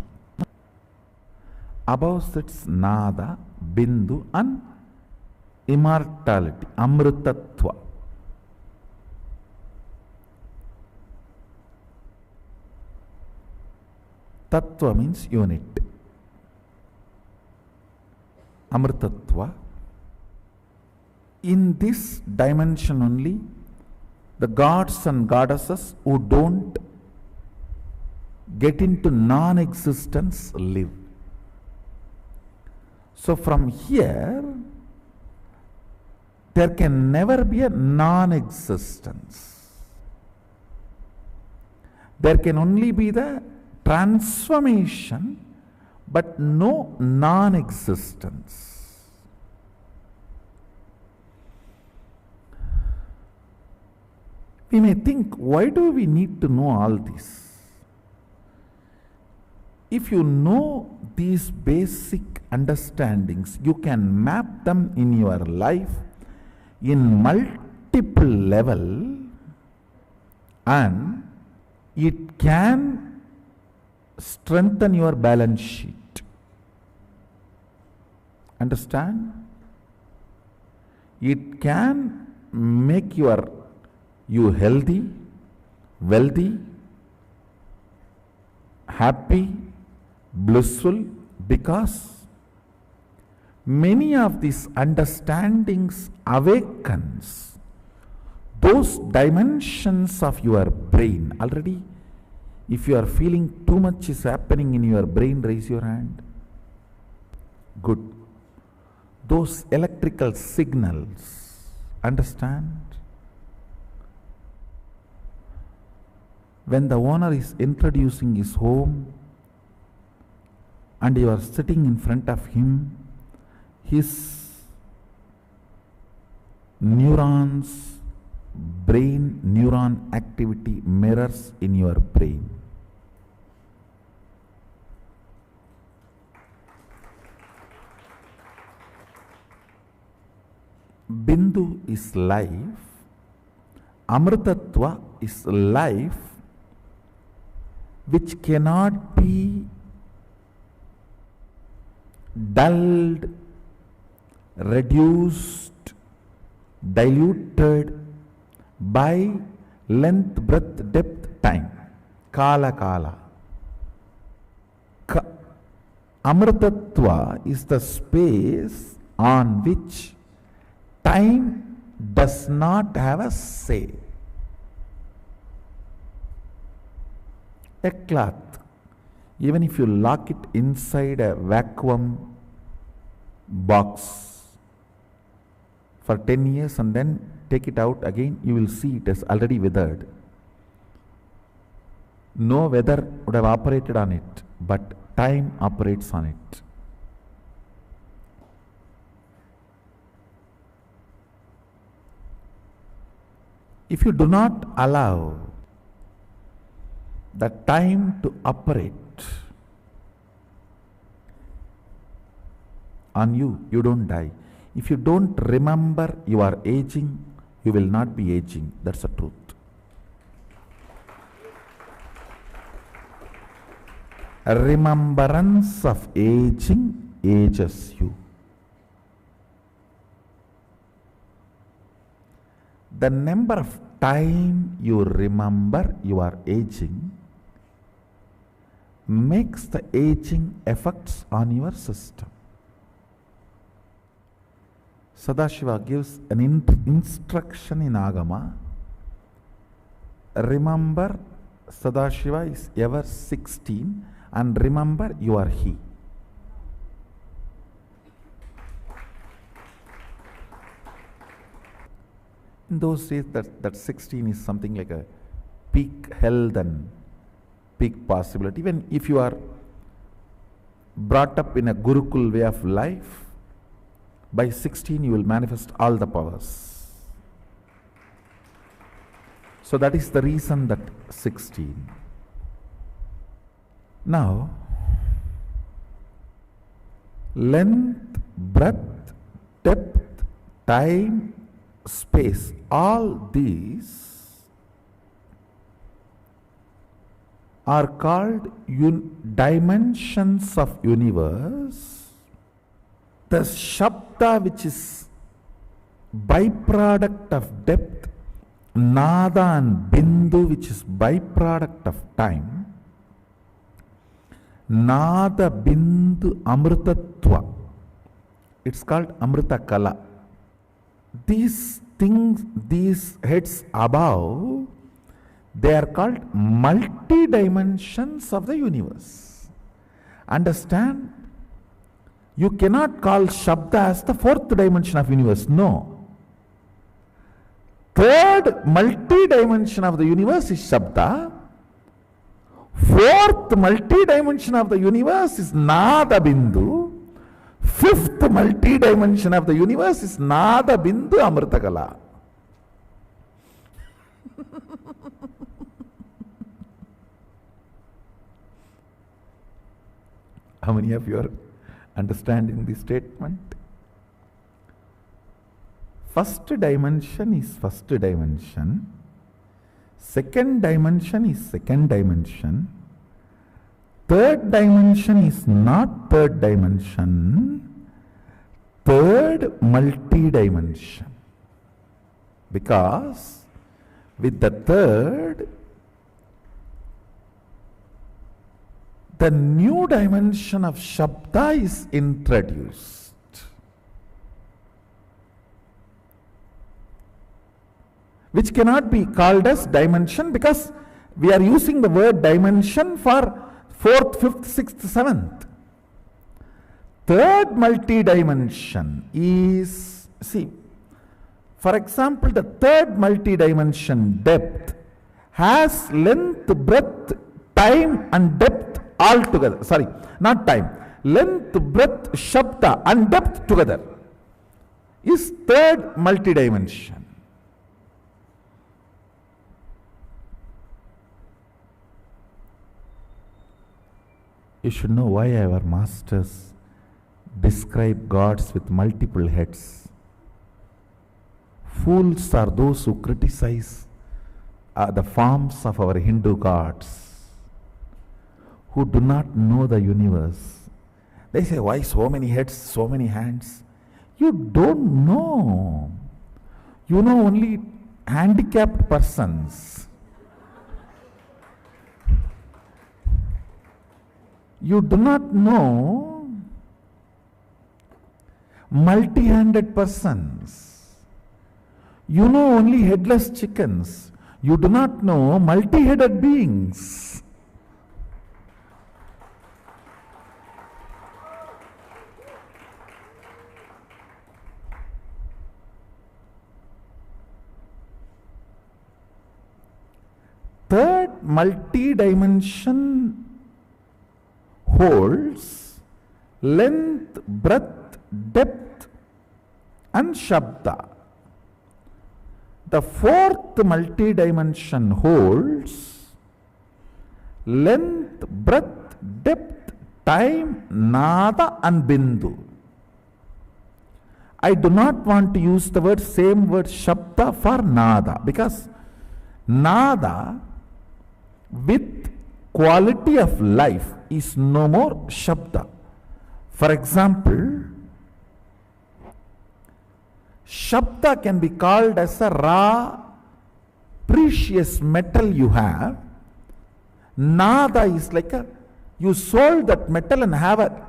Above sits Nada, Bindu and immortality, Amritatva. Tattva means unit. Amritatva. In this dimension only, the gods and goddesses who don't get into non-existence live. So from here, there can never be a non-existence. There can only be the transformation, but no non-existence. We may think, why do we need to know all this? If you know these basic understandings, you can map them in your life in multiple level, and it can strengthen your balance sheet. Understand? It can make you healthy, wealthy, happy, blissful, because many of these understandings awakens those dimensions of your brain. Already, if you are feeling too much is happening in your brain, raise your hand. Good. Those electrical signals, understand? When the owner is introducing his home and you are sitting in front of him, his neurons, brain neuron activity mirrors in your brain. Bindu is life, Amritatva is life which cannot be dulled, reduced, diluted by length, breadth, depth, time. Kala Kala. Amritatva is the space on which time does not have a say. A cloth, even if you lock it inside a vacuum box for 10 years and then take it out again, you will see it has already withered. No weather would have operated on it, but time operates on it. If you do not allow the time to operate on you, you don't die. If you don't remember you are aging, you will not be aging. That's the truth. A remembrance of aging ages you. The number of time you remember you are aging makes the aging effects on your system. Sadashiva gives an instruction in Agama. Remember, Sadashiva is ever 16, and remember you are he. In those days, that 16 is something like a peak health and peak possibility. Even if you are brought up in a Gurukul way of life, by 16 you will manifest all the powers. So that is the reason that 16. Now, length, breadth, depth, time, space, all these are called dimensions of universe. The Shabda, which is byproduct of depth, Nada and Bindu, which is byproduct of time, Nada Bindu Amritatva, it's called Amrita Kala. These things, these heads above, they are called multi-dimensions of the universe. Understand? You cannot call Shabda as the fourth dimension of universe. No. Third multi-dimension of the universe is Shabda. Fourth multi-dimension of the universe is Nada Bindu. Fifth multi-dimension of the universe is Nada Bindu Amritakala. How many of you are understanding this statement? First dimension is first dimension. Second dimension is second dimension. Third dimension is not third dimension. Third multi-dimension. Because with the third, the new dimension of Shabda is introduced. Which cannot be called as dimension, because we are using the word dimension for fourth, fifth, sixth, seventh. Third multi-dimension is, see, for example, the third multi-dimension depth has length, breadth, time and depth all together. Sorry, not time. Length, breadth, Shabda and depth together is third multi-dimension. You should know why our masters describe gods with multiple heads. Fools are those who criticize the forms of our Hindu gods, who do not know the universe. They say, why so many heads, so many hands? You don't know. You know only handicapped persons. You do not know multi-handed persons. You know only headless chickens. You do not know multi-headed beings. Third multi-dimension holds length, breadth, depth and Shabda. The fourth multi-dimension holds length, breadth, depth, time, nada and bindu. I do not want to use the same word shabda for nada, because nada with quality of life is no more shabda. For example, shabda can be called as a raw, precious metal you have. Nada is like you sold that metal and have a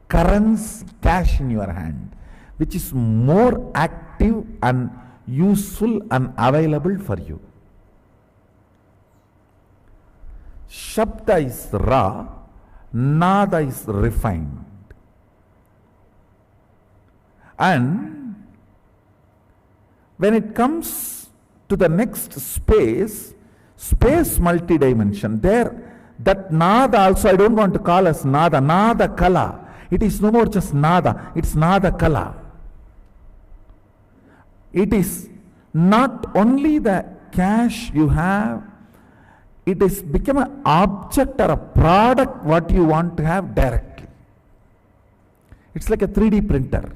currency, cash in your hand, which is more active and useful and available for you. Shabda is raw, nada is refined. And when it comes to the next space multidimension, there that nada also I don't want to call as nada kala. It is no more just nada, it's nada kala. It is not only the cash you have, it has become an object or a product what you want to have directly. It's like a 3D printer.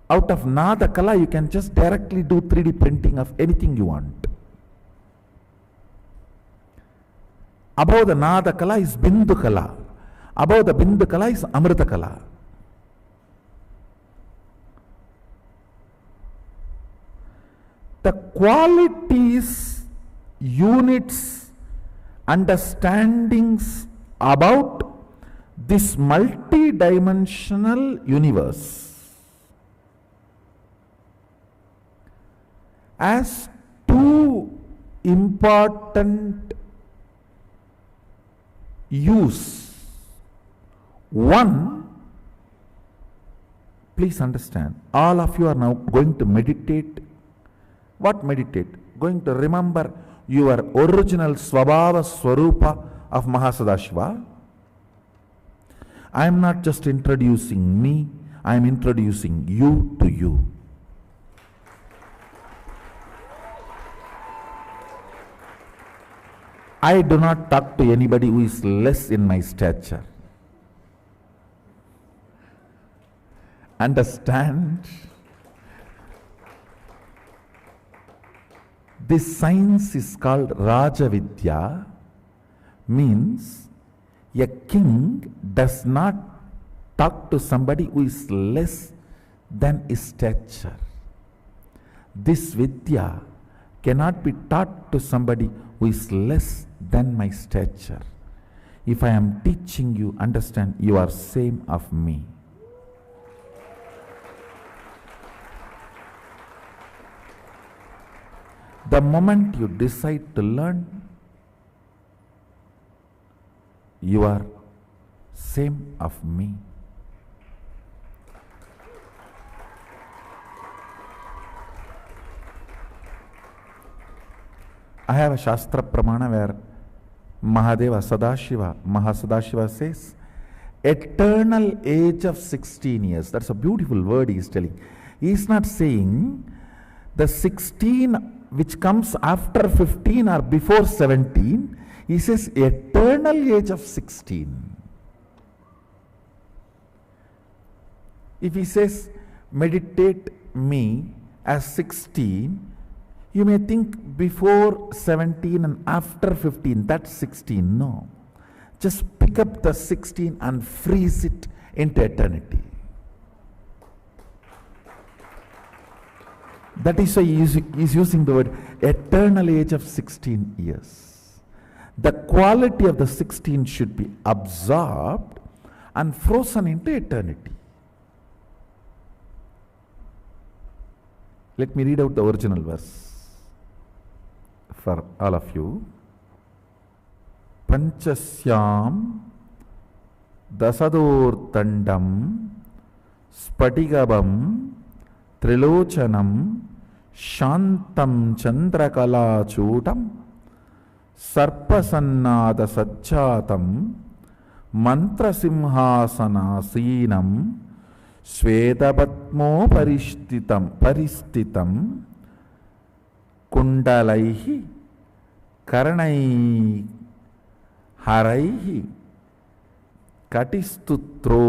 Out of nada kala, you can just directly do 3D printing of anything you want. Above the nada kala is bindu kala. Above the bindu kala is amrita kala. The qualities, units, understandings about this multi-dimensional universe as two important use. One, please understand, all of you are now going to meditate. What meditate? Going to remember your original Svabhava Swarupa of Mahasadashiva. I am not just introducing me, I am introducing you to you. I do not talk to anybody who is less in my stature. Understand? This science is called Rajavidya, means a king does not talk to somebody who is less than his stature. This Vidya cannot be taught to somebody who is less than my stature. If I am teaching you, understand, you are same of me. The moment you decide to learn, you are same of me. I have a Shastra Pramana where Mahadeva Mahasadashiva says, eternal age of 16 years. That's a beautiful word he is telling. He is not saying the 16 which comes after 15 or before 17. He says eternal age of 16. If he says meditate me as 16, you may think before 17 and after 15, that's 16. No. Just pick up the 16 and freeze it into eternity. That is why he is using the word eternal age of 16 years. The quality of the 16 should be absorbed and frozen into eternity. Let me read out the original verse for all of you. Panchasyam dasadortandam spatigabam trilochanam shantam chandrakala chutam sarpasannada sachatam mantrasimhasanasinam శ్వేతపద్మో పరిస్థితం కుండలైః కర్ణైః కటిస్తుత్రో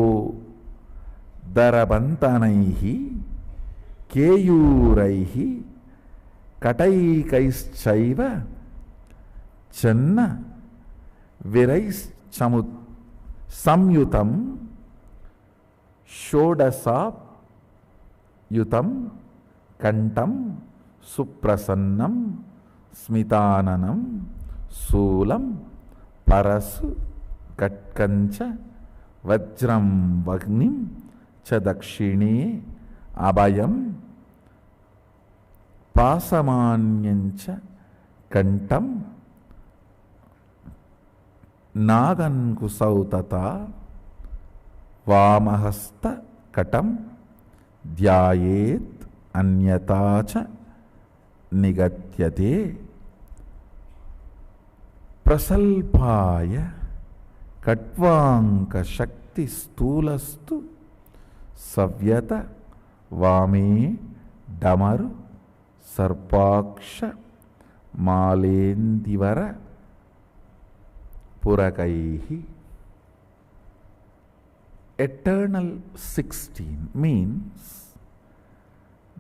దరబంతనైః కేయూరైః కటైకైశ్చైవ చన్న సంయుతం షోడశాయుతం కంఠం సుప్రసన్నం స్మితాననం శూలం పరసు కట్కంచ వజ్రం వగ్నిం చ దక్షిణే అభయం పాసమాన్యంచ కంఠం నాగన్కుశౌ తథా వామహస్త కటం ధ్యాయేత్ అన్యతా చ నిగత్యతే ప్రసల్పాయ కట్వాంక శక్తి స్థూలస్తు సవ్యత వామే డమరు సర్పాక్ష మాలేందివర పురకైః. Eternal 16 means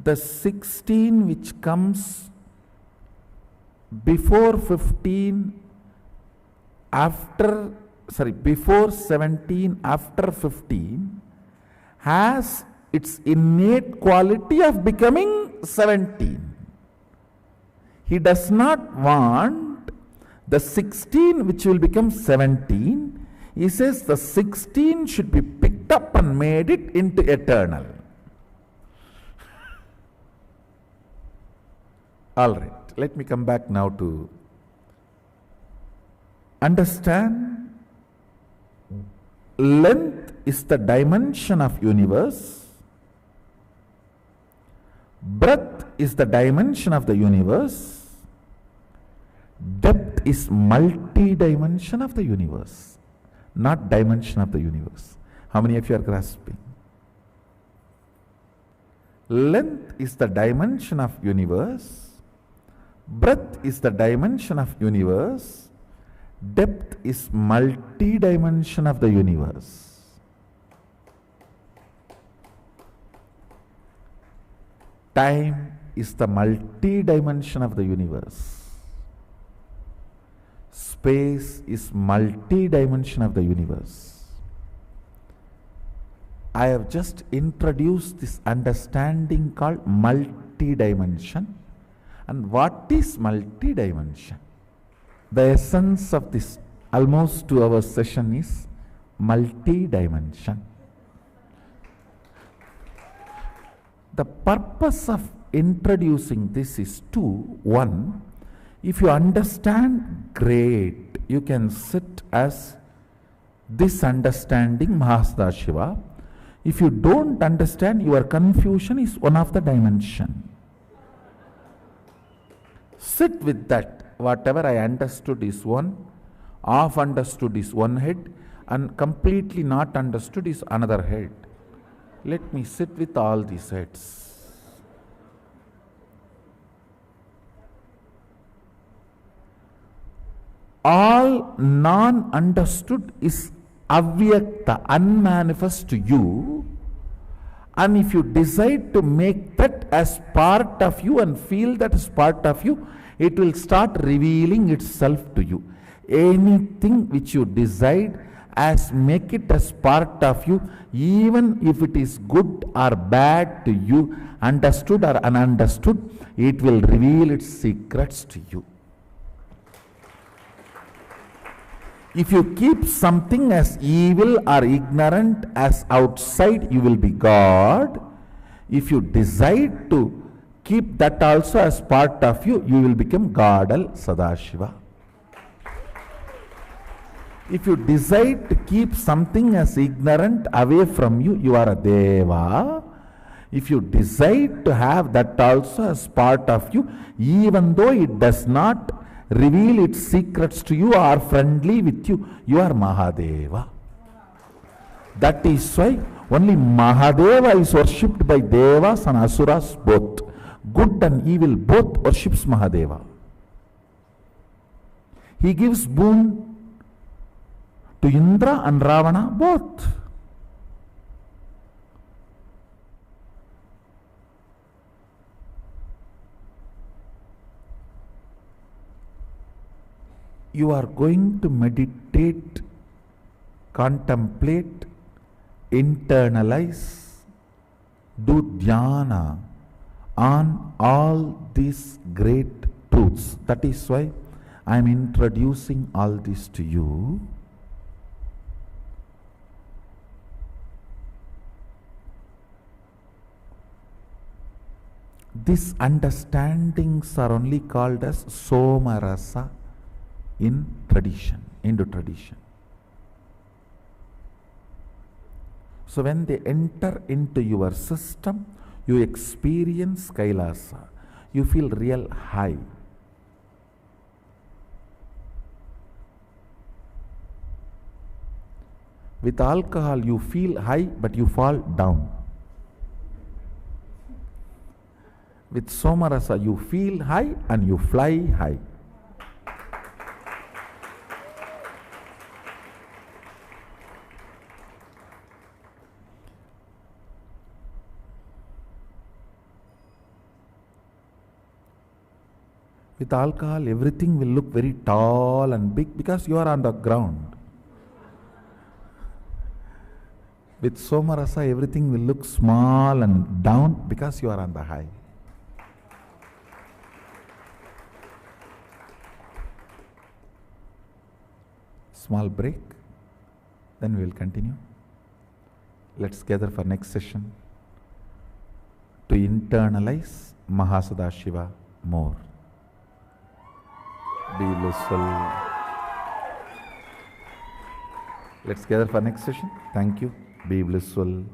the 16 which comes before 15, before 17, after 15 has its innate quality of becoming 17. He does not want the 16 which will become 17. He says the 16 should be picked up and made it into eternal. All right, let me come back now to understand. Length is the dimension of universe. Breadth is the dimension of the universe. Depth is multi-dimension of the universe, not dimension of the universe. How many of you are grasping? Length is the dimension of universe. Breadth is the dimension of universe. Depth is multi-dimension of the universe. Time is the multi-dimension of the universe. Space is multi-dimension of the universe. I have just introduced this understanding called multi-dimension. And what is multi-dimension? The essence of this almost 2 hour session is multi-dimension. The purpose of introducing this is two. One, if you understand, great. You can sit as this understanding Mahasada. If you don't understand, your confusion is one of the dimension. Sit with that. Whatever I understood is one, half understood is one head, and completely not understood is another head. Let me sit with all these heads. All non-understood is avyakta, unmanifest to you, and if you decide to make that as part of you and feel that as part of you, it will start revealing itself to you. Anything which you decide as make it as part of you, even if it is good or bad to you, understood or ununderstood, it will reveal its secrets to you. If you keep something as evil or ignorant as outside, you will be God. If you decide to keep that also as part of you, you will become Godal Sadashiva. If you decide to keep something as ignorant away from you, you are a Deva. If you decide to have that also as part of you, even though it does not reveal its secrets to you or friendly with you, you are Mahadeva. That is why Only Mahadeva is worshipped by Devas and Asuras both. Good and evil both worships Mahadeva. He gives boon to Indra and Ravana both. You are going to meditate, contemplate, internalize, do dhyana on all these great truths. That is why I am introducing all this to you. These understandings are only called as Somarasa in tradition, Hindu tradition. So when they enter into your system, you experience Kailasa. You feel real high. With alcohol, you feel high, but you fall down. With Somarasa, you feel high and you fly high. With alcohol, everything will look very tall and big because you are on the ground. With Somarasa, everything will look small and down because you are on the high. Small break, then we will continue. Let's gather for next session to internalize Mahasadashiva more. Be blissful. Let's gather for next session. Thank you. Be blissful.